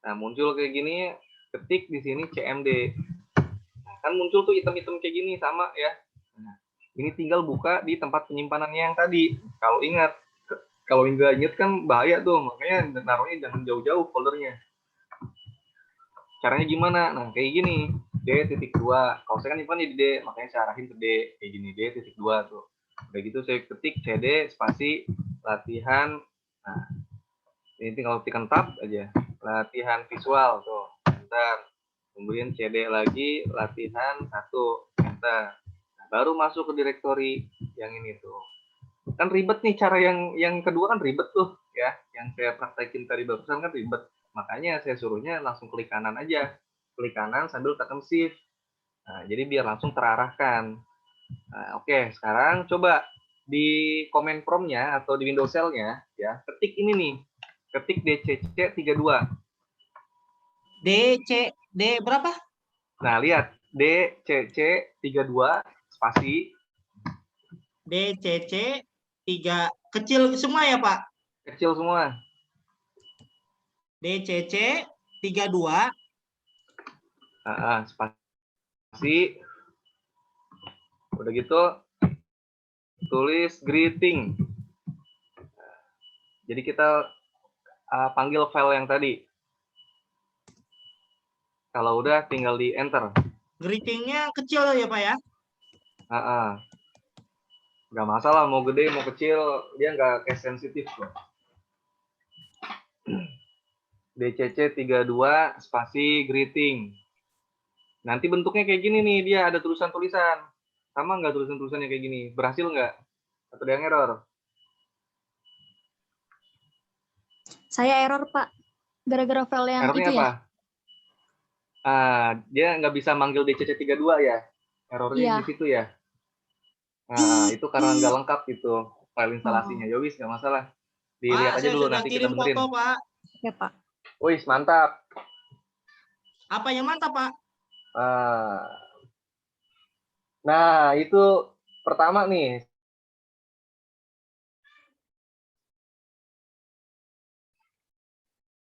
Nah, muncul kayak gini, ketik di sini CMD. Kan muncul tuh item-item kayak gini sama ya. Nah, ini tinggal buka di tempat penyimpanannya yang tadi. Kalau nggak ingat kan bahaya tuh, makanya naruhnya jangan jauh-jauh foldernya. Caranya gimana? Nah, kayak gini. D.2. Kalau saya kan nyimpannya di D, makanya saya arahin ke D kayak gini, D.2 tuh. Udah gitu saya ketik CD spasi latihan. Nah, ini tinggal tekan tab aja. Latihan visual tuh. Enter. Kemudian CD lagi latihan 1. Enter. Nah, baru masuk ke direktori yang ini tuh. Kan ribet nih cara yang kedua kan ribet tuh ya. Yang saya praktekin tadi barusan kan ribet. Makanya saya suruhnya langsung klik kanan aja. Klik kanan sambil tekan shift. Nah, jadi biar langsung terarahkan. Nah, oke, sekarang coba di command prompt-nya atau di Windows Shell-nya ya, ketik ini nih. Ketik DCC32. D berapa? Nah, lihat DCC32 spasi DCC 3 kecil semua ya, Pak? kecil semua. DCC 32 Spasi. Udah gitu tulis greeting. Jadi kita panggil file yang tadi. Kalau udah tinggal di enter. greeting-nya kecil ya, Pak ya? Nggak masalah mau gede mau kecil, dia nggak case sensitif kok. DCC32 spasi greeting. Nanti bentuknya kayak gini nih, dia ada tulisan-tulisan. Sama nggak tulisan-tulisannya kayak gini? Berhasil nggak? Atau ada yang error? Saya error, Pak. Gara-gara file yang Errornya itu apa? ya. Dia nggak bisa manggil DCC32 ya? Errornya Iya. di situ ya? Nah, itu karena nggak lengkap itu file instalasinya. Ya wis, nggak masalah. Dilihat Pak, aja saya dulu sudah nanti kita kirim benerin. foto, Pak. Oke, Pak. Wis, mantap. Apa yang mantap, Pak? Nah, itu pertama nih.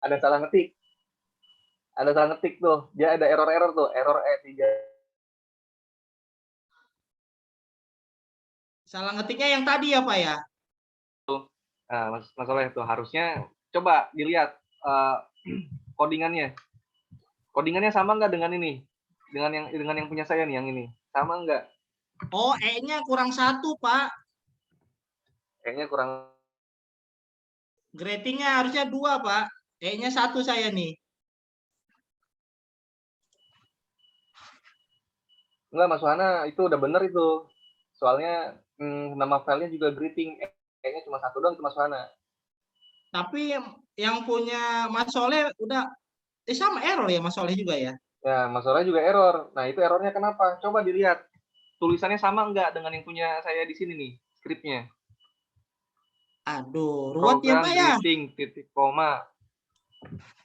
Ada salah ngetik. Ada salah ngetik tuh. Dia ada error-error tuh. Error E3. Salah ngetiknya yang tadi ya, Pak ya? Nah, masalah itu harusnya coba dilihat codingannya. Codingannya sama nggak dengan ini? Dengan yang punya saya nih, yang ini. Sama nggak? Oh, E-nya kurang 1, Pak. Kayaknya kurang. Greeting-nya harusnya 2, Pak. E-nya 1 saya nih. Enggak, Mas Wana, itu udah bener itu. Soalnya nama filenya juga greeting. Kayaknya cuma 1 doang, Mas Wana. Tapi yang punya Mas Soleh udah sama error ya, Mas Soleh juga ya? Ya, Mas Wana juga error. Nah, itu errornya kenapa? Coba dilihat. Tulisannya sama nggak dengan yang punya saya di sini nih, skripnya. Aduh, ruwet ya, Program Pak ya? greeting, titik koma.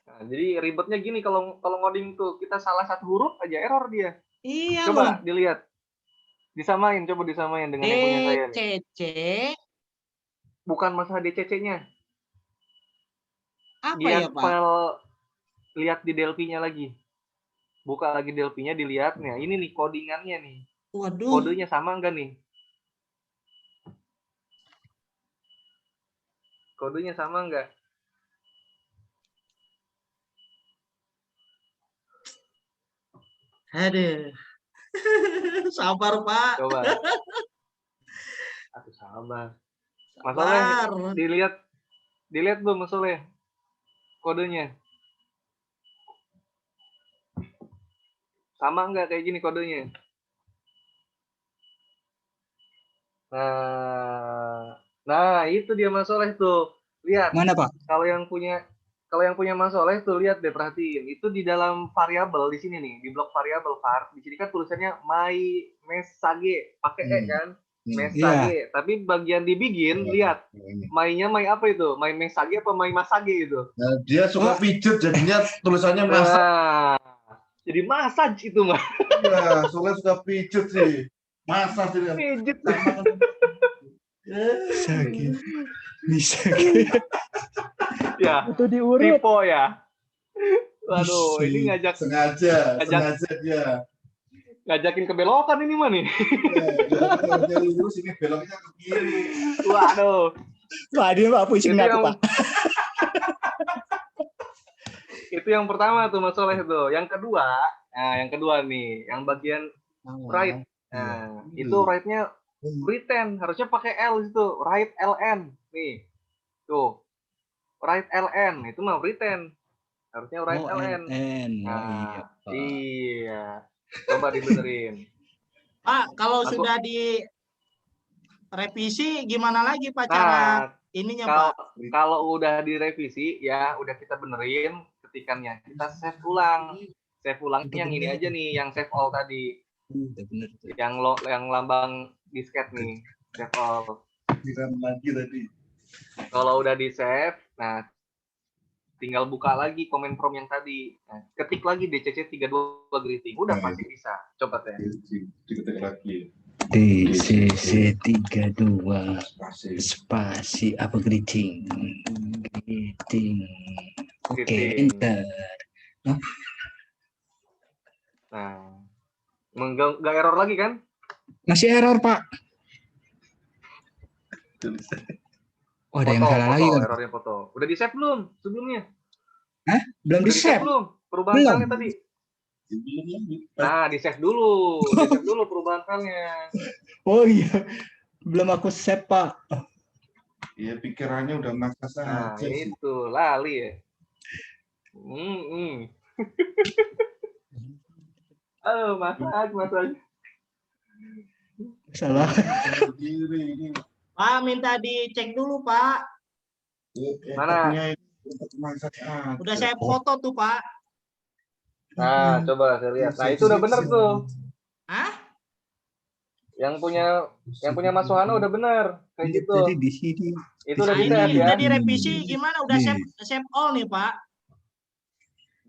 Nah, jadi ribetnya gini kalau ngoding tuh, kita salah 1 huruf aja error dia. Iya Coba loh. dilihat. Coba disamain dengan yang punya saya nih. DCC Bukan masalah DCC-nya. apa Lihat ya, Pak? file, lihat di Delphi-nya lagi. Buka lagi Delphi-nya, dilihat. Nah, ini nih codingannya nih. Waduh. Kodenya sama enggak nih? Kodenya sama enggak? Aduh. Sabar, Pak. Coba. Aduh, sabar. Mas Soleh, Sabar. dilihat belum Mas Soleh kodenya? Sama enggak kayak gini kodenya? Nah, itu dia Mas Soleh tuh. Lihat. Mana, Pak? Kalau yang punya Mas Soleh tuh lihat deh, perhatiin. Itu di dalam variabel di sini nih, di blok variabel var. Di sini kan tulisannya my message pakai E kan? Message. Tapi bagian di begin lihat. My-nya my apa itu? My message apa my masage itu? Nah, dia suka pijet jadinya tulisannya masak. Nah, jadi massage itu mah. Iya, soalnya suka pijet sih. Masak sih. Pijet. Sakit. Bisa. Ya. Itu diurut. Tipe ya. Waduh, ini sengaja dia. Ngajakin kebelokan ini mah nih. Dia lurus ini beloknya ke kiri. Waduh. Wah, dia Pak pusing aku, Pak. Itu yang pertama tuh Mas Soleh tuh. Yang kedua, Nah, yang kedua nih, yang bagian write. Nah, itu write-nya written, harusnya pakai L itu, write LN. Nih, tuh, write LN, itu mah written. Harusnya write Oh, LN. LN. Oh, Nah, iya, Pak. iya. Coba dibenerin. Pak, kalau Masuk. sudah direvisi gimana lagi Pak cara Nah, ininya kalau Pak? kalau udah direvisi ya udah kita benerin ketikannya, kita save ulang. Save ulangnya yang ini aja nih, yang save all tadi. Udah bener tuh. Yang lambang disket nih, save all. Pikiran lagi tadi. Kalau udah di save, nah tinggal buka lagi komen prom yang tadi. Nah, ketik lagi DCC 32 greeting. Udah pasti bisa. Coba teh. Diketik lagi. DCC 32 Spasi. spasi apa greeting. Oke, Greeting. enter. Nah, nggak error lagi kan? Masih error, Pak. Oh, ada yang salah lagi kan? Errornya foto. Udah di save belum sebelumnya? Hah? Belum Udah di save? belum? Perubahan Belum. filenya tadi. Nah, di save dulu. Di save dulu perubahan filenya. Oh iya. Belum aku save, Pak. Iya, pikirannya udah maksa Nah, saja. itu lali ya. Halo, masak. Salah. Diri ini. Pak, minta dicek dulu Pak. Mana? Udah saya foto tuh Pak. Nah, coba saya lihat. Nah, itu udah bener tuh. Hah? Yang punya Mas Sohana udah bener. Kayak gitu. Jadi di sini. Itu udah Nah, di ini save ya. udah direvisi gimana? Udah Nih. save all nih Pak.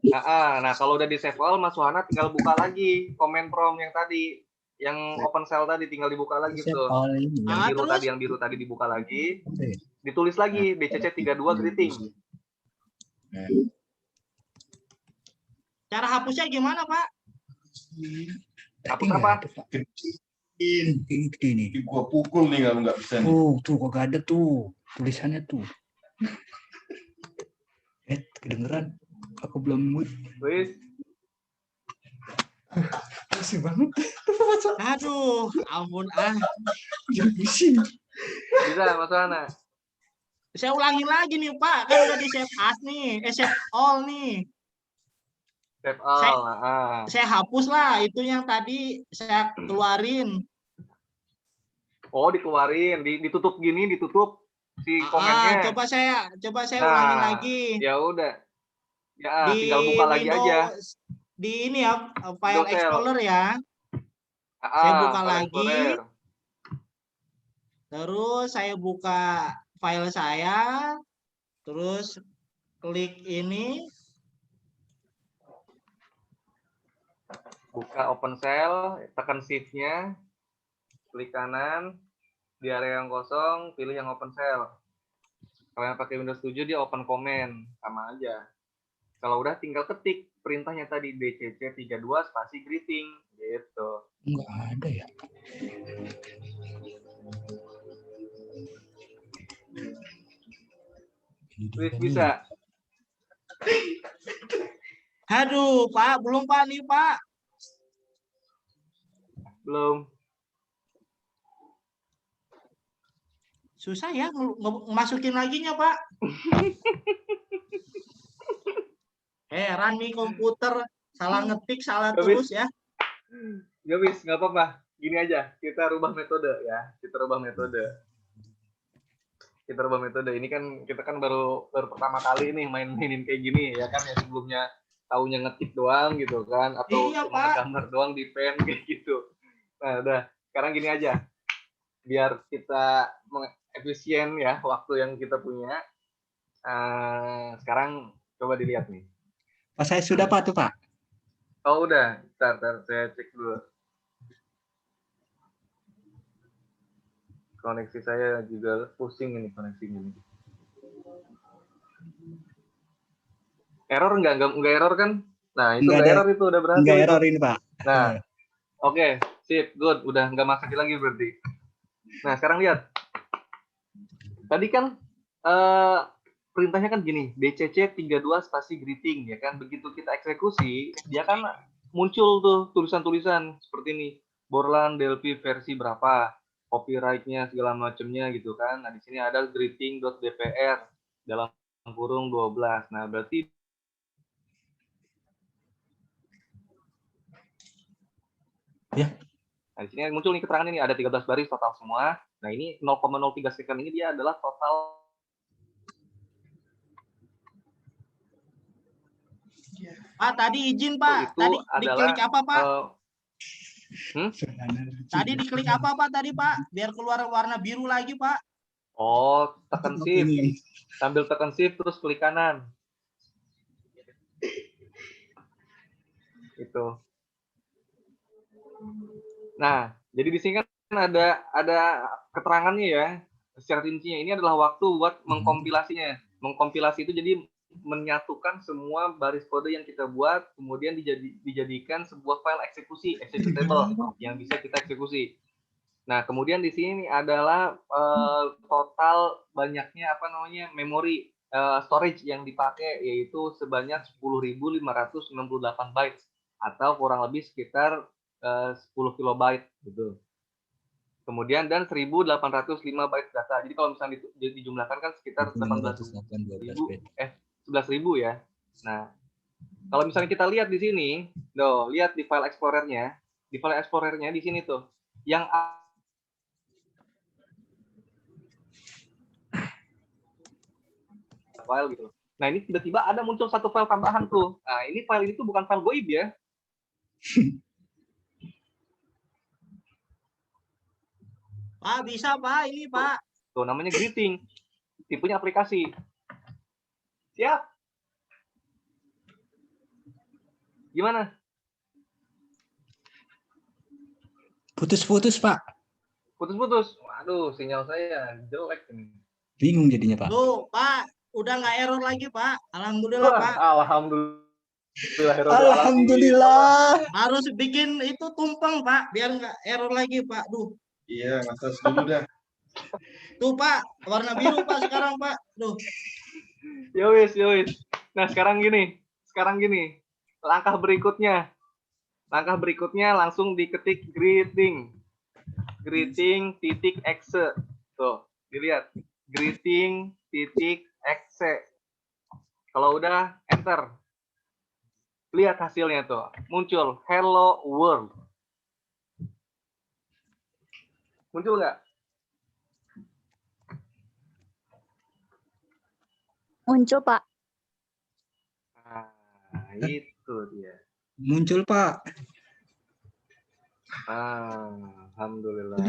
Nah, kalau udah di save all, Mas Sohana tinggal buka lagi komen prom yang tadi. Yang open cell tadi tinggal dibuka lagi Save tuh. all ini. Ah, Yang biru tadi dibuka lagi. Oke. Ditulis lagi DCC 32 greeting. Cara hapusnya gimana Pak? Hapus Nggak apa? ada, Pak. Kecilin. Ini. Gua pukul nih kalau nggak bisa nih. Oh, tuh kok gak ada tuh tulisannya tuh. Kedengeran? Aku belum mood. Wis. Masih banget. Aduh, ampun ah. Jangan pusing. Bisa, Mas Sohana. Saya ulangin lagi nih Pak, kan udah di save as nih, save all nih. Save all. Saya hapus lah itu yang tadi saya keluarin. Oh, dikeluarin, ditutup gini, ditutup si komennya. Coba saya ulangin lagi. Ya udah. Ya, tinggal buka lagi Windows, aja. Di ini ya, file Windows Explorer ya. Saya buka File lagi. Explorer. Terus saya buka file saya. Terus klik ini. Buka open cell, tekan shift-nya, klik kanan, di area yang kosong, pilih yang open cell. Kalau yang pakai Windows 7 dia open comment, sama aja. Kalau udah tinggal ketik perintahnya tadi DCC 32 spasi greeting gitu. Enggak ada ya. Wis bisa. Aduh, Pak, belum Pak nih, Pak. Belum. Susah ya masukin laginya, Pak. Heran nih komputer, salah ngetik, salah terus ya. Ya wis, nggak apa-apa. Gini aja, kita rubah metode ya. Kita rubah metode. Ini kan kita kan baru pertama kali nih mainin kayak gini ya kan, yang sebelumnya taunya ngetik doang gitu kan, atau Iya, cuma gambar doang di pen kayak gitu. Nah, udah. Sekarang gini aja. Biar kita efisien ya waktu yang kita punya. Sekarang coba dilihat nih. Pas saya sudah Pak tuh Pak. Oh udah, bentar saya cek dulu. Koneksi saya juga pusing ini koneksinya. Error enggak error kan? Nah, itu enggak error, itu udah berhasil. Enggak error ini, Pak. Nah, oke, sip, good, udah enggak masak lagi berarti. Nah, sekarang lihat. Tadi kan perintahnya kan gini, DCC 32 spasi greeting ya kan. Begitu kita eksekusi, dia kan muncul tuh tulisan-tulisan seperti ini. Borland Delphi versi berapa, copyright-nya segala macamnya gitu kan. Nah, di sini ada greeting.dpr dalam kurung 12. Nah, berarti Ya. Nah, di sini muncul nih keterangan ini ada 13 baris total semua. Nah, ini 0,03 second ini dia adalah total. Pak, tadi izin Pak. Itu Tadi adalah diklik apa Pak? Tadi Iya. diklik apa Pak tadi Pak? Biar keluar warna biru lagi Pak. Oh, tekan shift. Sambil tekan shift terus klik kanan. Itu. Nah, jadi di sini kan ada keterangannya ya. Secara rincinya ini adalah waktu buat mengkompilasinya. Mengkompilasi itu jadi menyatukan semua baris kode yang kita buat, kemudian dijadikan sebuah file eksekusi, executable yang bisa kita eksekusi. Nah, kemudian di sini adalah total banyaknya memori storage yang dipakai, yaitu sebanyak 10.598 bytes atau kurang lebih sekitar 10 kilobyte gitu. Kemudian dan 1.805 bytes data. Jadi kalau misalnya dijumlahkan kan sekitar 11.000 ya. Nah, kalau misalnya kita lihat di sini, lihat di file Explorer-nya, di sini tuh yang file gitu. Nah, ini tiba-tiba ada muncul satu file tambahan tuh. Nah, ini file ini tuh bukan file goib ya. Pak, bisa Pak, ini Pak. Tuh namanya greeting. Tipenya aplikasi. Siap. Gimana? Putus-putus, Pak. Putus-putus. Waduh, sinyal saya jelek ini. Bingung jadinya, Pak. Tuh, Pak, udah nggak error lagi, Pak. Alhamdulillah, Pak. Alhamdulillah. Harus bikin itu tumpeng, Pak, biar nggak error lagi, Pak. Duh. Iya, ngatas dulu dah. Tuh, Pak, warna biru, Pak, sekarang, Pak. Duh. Yowis. Nah, sekarang gini. Langkah berikutnya langsung diketik greeting titik exe. Tuh, dilihat. Greeting titik exe. Kalau udah enter. Lihat hasilnya tuh. Muncul hello world. Muncul nggak? Muncul, Pak. Nah, itu dia. Muncul, Pak. Alhamdulillah.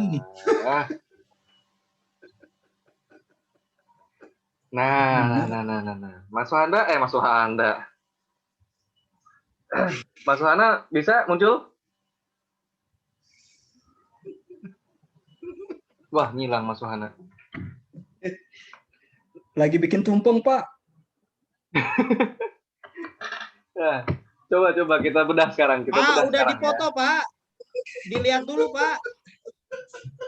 Nah. Mas Wahanda bisa muncul? Wah, ngilang Mas Wahanda. Lagi bikin tumpeng, Pak. Nah, coba kita bedah sekarang. Pak, udah dipoto, ya. Pak. Dilihat dulu, Pak.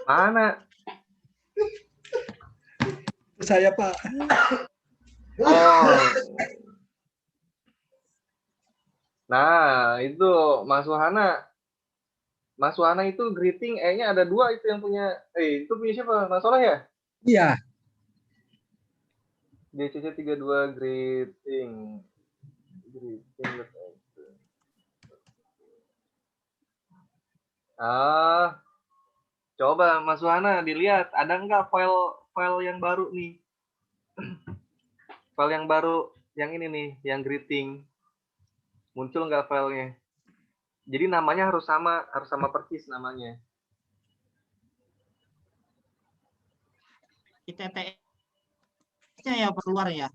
Mana? Saya, Pak. Oh. Nah, itu Mas Wahana itu greeting E-nya ada 2 itu yang punya. Itu punya siapa? Mas Soleh ya? Iya. DCC 32 greeting. Coba Mas Wahana dilihat ada nggak file yang baru nih? File yang baru yang ini nih, yang greeting. Muncul nggak filenya? Jadi namanya harus sama persis namanya. ITTS-nya ya keluar ya.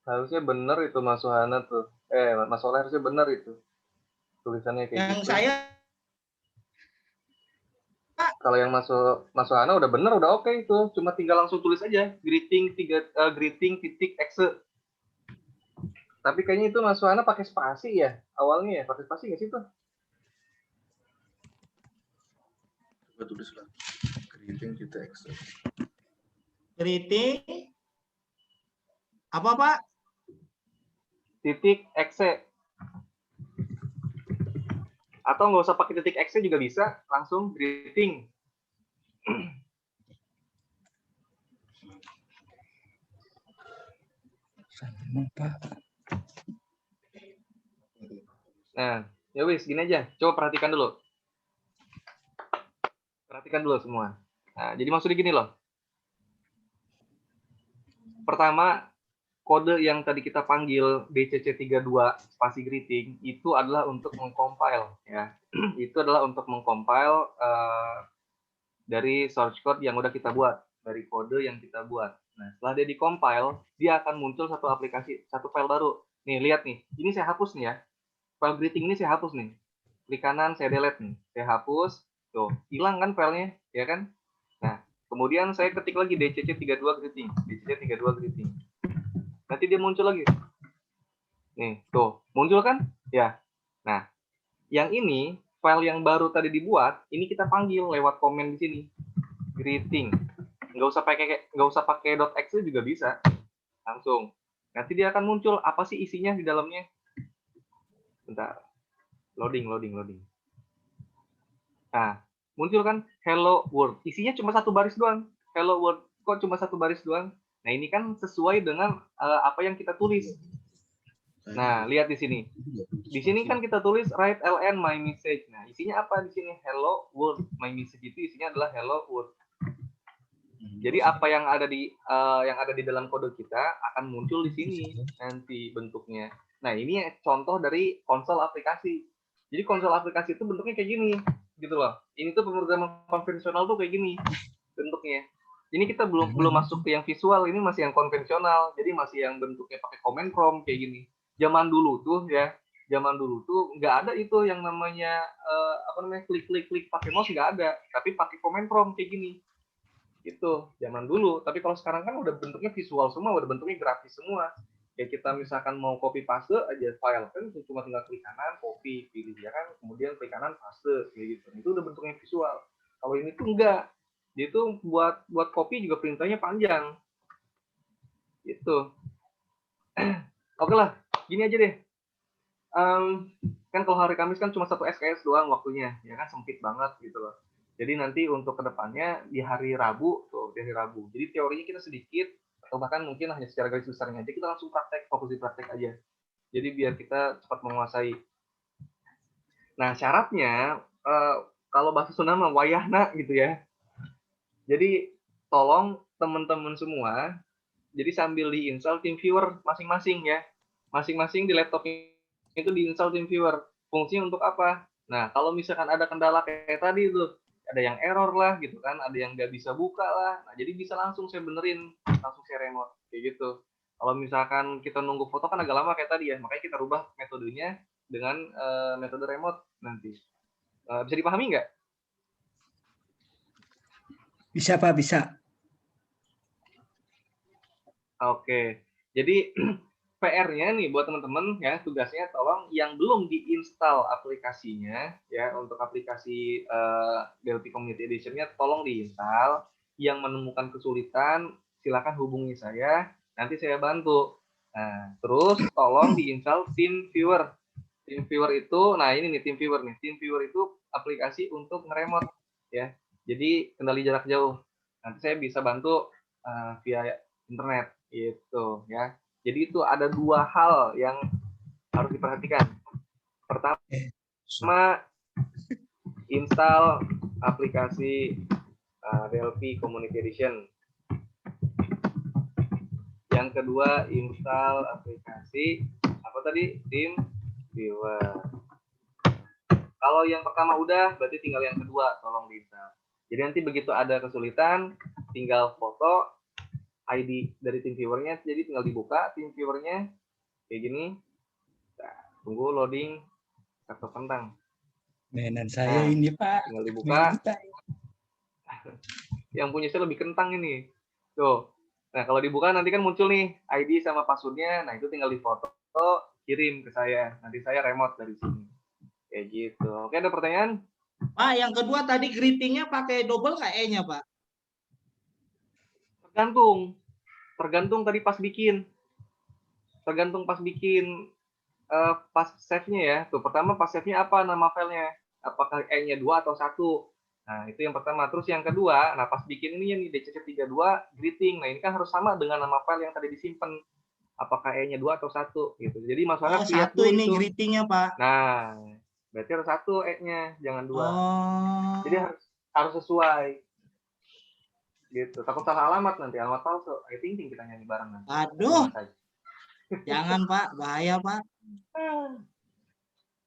Harusnya benar itu Mas Wahana tuh. Mas Soleh harusnya benar itu. Tulisannya kayak yang gitu. Saya kalau yang Mas Wahana udah benar, udah oke itu. Cuma tinggal langsung tulis aja greeting titik exe. Tapi kayaknya itu Mas Wahana pakai spasi ya awalnya ya. Pakai spasi nggak sih itu? Coba tulis lah. Greeting titik exe. Greeting. Apa Pak? titik exe. Atau nggak usah pakai titik exe juga bisa, langsung greeting. Sama, Pak. Nah, ya wis, gini aja. Coba perhatikan dulu. Perhatikan dulu semua. Nah, jadi maksudnya gini loh. Pertama, kode yang tadi kita panggil DCC32 spasi greeting itu adalah untuk mengcompile ya. Itu adalah untuk mengcompile dari source code yang udah kita buat, dari kode yang kita buat. Nah, setelah dia di-compile, dia akan muncul satu aplikasi, satu file baru. Nih, lihat nih. Ini saya hapus nih ya. File greeting ini saya hapus nih. Klik kanan, saya delete nih. Saya hapus. Tuh, hilang kan filenya, ya kan? Nah, kemudian saya ketik lagi DCC32 greeting. DCC32 greeting. Nanti dia muncul lagi. Nih, tuh. Muncul kan? Ya. Nah, yang ini, file yang baru tadi dibuat, ini kita panggil lewat komen di sini. Greeting. Nggak usah pakai .exe juga bisa. Langsung. Nanti dia akan muncul apa sih isinya di dalamnya. Bentar. Loading. Nah, muncul kan hello world. Isinya cuma satu baris doang. Hello world. Kok cuma satu baris doang? Nah, ini kan sesuai dengan apa yang kita tulis. Nah, lihat di sini. Di sini kan kita tulis write ln my message. Nah, isinya apa di sini? Hello world. My message itu isinya adalah hello world. Jadi apa yang ada di dalam kode kita akan muncul di sini nanti bentuknya. Nah, ini contoh dari konsol aplikasi. Jadi konsol aplikasi itu bentuknya kayak gini, gitu loh. Ini tuh pemrograman konvensional tuh kayak gini bentuknya. Ini kita belum masuk ke yang visual, ini masih yang konvensional. Jadi masih yang bentuknya pakai command prompt kayak gini. Zaman dulu tuh nggak ada itu yang namanya klik pakai mouse, nggak ada. Tapi pakai command prompt kayak gini. Itu zaman dulu. Tapi kalau sekarang kan udah bentuknya visual semua, udah bentuknya grafis semua. Kayak kita misalkan mau copy paste aja file kan cuma tinggal klik kanan, copy, pilih ya kan, kemudian klik kanan paste kayak gitu. Itu udah bentuknya visual. Kalau ini tuh enggak. Dia tuh buat copy juga perintahnya panjang. Gitu. Oke lah, gini aja deh. Kan kalau hari Kamis kan cuma satu SKS doang waktunya, ya kan sempit banget gitu loh. Jadi nanti untuk kedepannya di hari Rabu. Jadi teorinya kita sedikit, atau bahkan mungkin hanya secara garis besarnya aja, kita langsung praktek, fokus di praktek aja. Jadi biar kita cepat menguasai. Nah, syaratnya, kalau bahasa Sunda mah wayahna gitu ya. Jadi tolong teman-teman semua, jadi sambil di-install TeamViewer masing-masing ya. Masing-masing di laptopnya itu di-install TeamViewer. Fungsinya untuk apa? Nah, kalau misalkan ada kendala kayak tadi tuh, ada yang error lah gitu kan, ada yang nggak bisa buka lah. Nah, jadi bisa langsung saya benerin, langsung saya remote kayak gitu. Kalau misalkan kita nunggu foto kan agak lama kayak tadi ya, makanya kita rubah metodenya dengan metode remote nanti. Bisa dipahami nggak? Bisa, Pak, bisa. Oke. Jadi PR-nya nih buat teman-teman ya, tugasnya tolong yang belum diinstal aplikasinya ya, untuk aplikasi DLP Community Edition-nya tolong diinstal. Yang menemukan kesulitan silakan hubungi saya, nanti saya bantu. Nah, terus tolong diinstal TeamViewer. TeamViewer itu, nah ini nih TeamViewer nih. TeamViewer itu aplikasi untuk ngeremote ya. Jadi kendali jarak jauh. Nanti saya bisa bantu via internet gitu ya. Jadi itu ada dua hal yang harus diperhatikan. Pertama, install aplikasi DLP Community Edition. Yang kedua, install aplikasi apa tadi? TeamViewer. Kalau yang pertama udah, berarti tinggal yang kedua tolong diinstal. Jadi nanti begitu ada kesulitan, tinggal foto ID dari TeamViewer-nya, jadi tinggal dibuka TeamViewer-nya kayak gini. Nah, tunggu loading kartu kentang. Mainan saya ini, Pak. Tinggal dibuka. Yang punya saya lebih kentang ini. Tuh. Nah, kalau dibuka nanti kan muncul nih ID sama password-nya. Nah, itu tinggal difoto, kirim ke saya. Nanti saya remote dari sini. Kayak gitu. Oke, ada pertanyaan? Pak, yang kedua tadi greeting-nya pakai double nggak E-nya, Pak? Tergantung tadi pas bikin. Pas save-nya ya. Tuh, pertama pas save-nya apa nama filenya? Apakah E-nya 2 atau 1? Nah, itu yang pertama. Terus yang kedua, nah pas bikin ini nih DCC32 greeting. Nah, ini kan harus sama dengan nama file yang tadi disimpan. Apakah E-nya 2 atau 1 gitu. Jadi masalah lihat satu dulu ini itu. greetingnya, Pak. Nah, berarti harus 1 E-nya, jangan 2. Oh. Jadi harus sesuai. Gitu. Takut salah alamat nanti, alamat palsu. Ayo ting kita nyanyi bareng nanti. Aduh. Jangan, Pak, bahaya, Pak.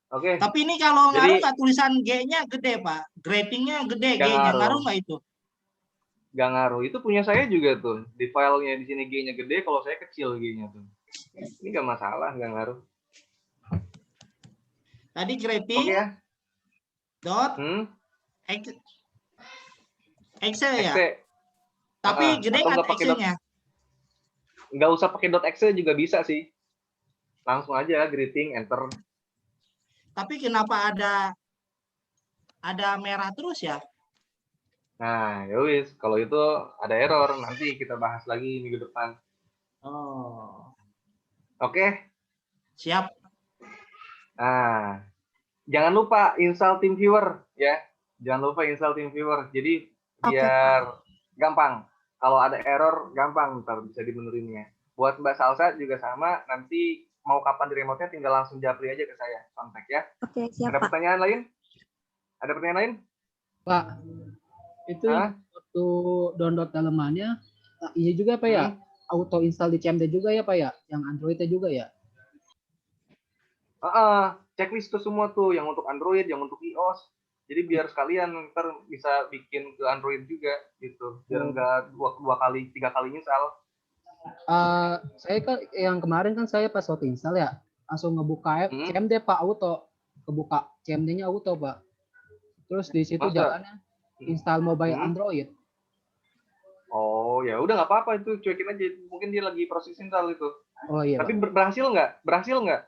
Oke. Tapi ini kalau Jadi- ngaruh nggak tulisan G-nya gede, Pak? Gradingnya gede, Nggak G-nya ngaruh. ngaruh nggak itu? Gak ngaruh. Itu punya saya juga tuh. Di filenya di sini G-nya gede, kalau saya kecil G-nya tuh. Ini gak masalah, gak ngaruh. Tadi Oke grading ya. dot Excel ya. Exe. Tapi gede atau nggak nggak pakai Excel-nya? Nggak usah pakai .exe juga bisa sih. Langsung aja greeting, enter. Tapi kenapa ada merah terus ya? Nah, yowis. Kalau itu ada error, nanti kita bahas lagi minggu depan. Oh. Oke. Siap. Nah, jangan lupa install TeamViewer ya. Jangan lupa install TeamViewer. Jadi biar gampang. Kalau ada error gampang ntar bisa dibenerinnya. Buat Mbak Salsa juga sama. Nanti mau kapan di remote-nya tinggal langsung japri aja ke saya. Kontak ya. Oke, siap, Ada Pak. pertanyaan lain? Ada pertanyaan lain? Pak, itu Hah? waktu download dalemannya, iya juga Pak ya? Auto install di CMD juga ya Pak ya? Yang Android-nya juga ya? Checklist tuh semua tuh. Yang untuk Android, yang untuk iOS. Jadi biar sekalian ntar bisa bikin ke Android juga gitu. Biar nggak dua kali, 3 kali install. Saya kan yang kemarin kan saya pas waktu install ya, langsung ngebuka CMD Pak auto. Kebuka CMD-nya auto Pak. Terus di situ Masa? jalannya install mobile Android. Oh ya udah nggak apa-apa itu cuekin aja. Mungkin dia lagi proses install itu. Oh iya Tapi Pak. berhasil nggak? Berhasil nggak?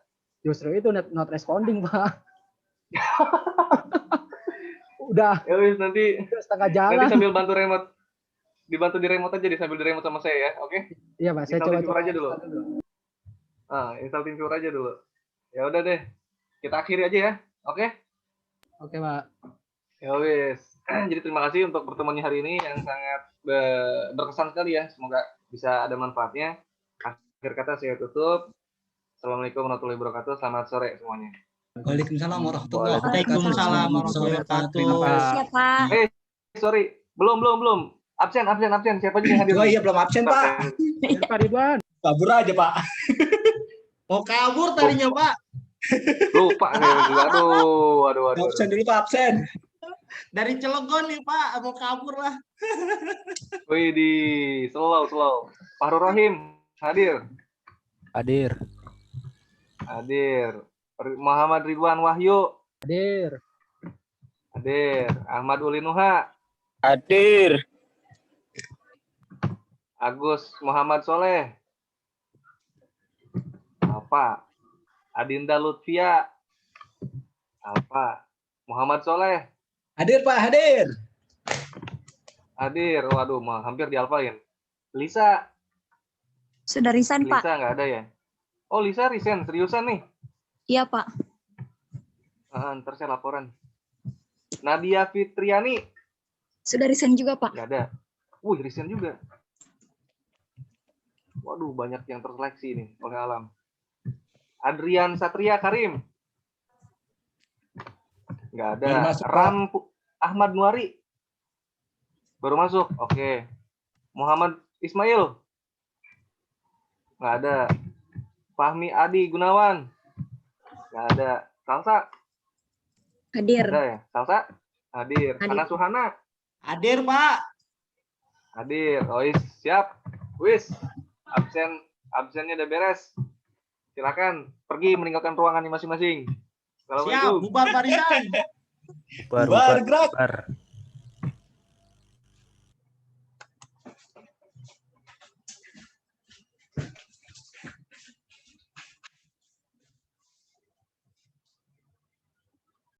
Justru itu not responding Pak. Udah Ya wis nanti setengah jalan. nanti sambil bantu remote. Dibantu di remote aja sambil di remote sama saya ya. Oke? Iya Pak, saya Install coba TeamViewer aja dulu. Install TeamViewer aja dulu. Ya udah deh. Kita akhiri aja ya. Oke? Oke Pak. Ya wis. Jadi terima kasih untuk pertemuannya hari ini yang sangat berkesan sekali ya. Semoga bisa ada manfaatnya. Akhir kata saya tutup. Assalamualaikum warahmatullahi wabarakatuh. Selamat sore semuanya. Waalaikumsalam warahmatullahi wabarakatuh. Waalaikumsalam warahmatullahi wabarakatuh. Terima kasih. Siap, Pak. Sorry, belum. Absen. Siapa aja yang hadir? Oh iya belum absen Pak. Pak Ridwan. Kabur aja Pak. Mau kabur tadinya, Pak. Lupa nih. Aduh. Absen dulu Pak, absen. Dari Cilegon nih, Pak. Mau kabur lah. Widih, slow. Fahrul Rahim hadir. Hadir. Muhammad Ridwan Wahyu Hadir. Ahmad Ulinuha Hadir. Agus Muhammad Soleh Adinda Lutfia Muhammad Soleh Hadir Pak, hadir. Waduh, hampir dialfain. Lisa Sudah resign, Pak. Lisa nggak ada ya? Oh, Lisa resign, seriusan nih? Iya, Pak. Ntar saya laporan. Nadia Fitriani Sudah resign juga, Pak. nggak ada. Wih, resign juga. Waduh, banyak yang terseleksi nih oleh alam. Adrian Satria Karim nggak ada. Baru masuk, Pak. Ahmad Nuari baru masuk. Oke. Muhammad Ismail nggak ada. Fahmi Adi Gunawan nggak ada. Salsa Hadir. ada ya? Salsa hadir. Hadir. Hana Suhana Hadir, Pak. hadir. Oh, siap. Wis. Absennya udah beres. Silakan pergi meninggalkan ruangan masing-masing. Siap, Assalamualaikum. bubar barisan. Bubar, gerak.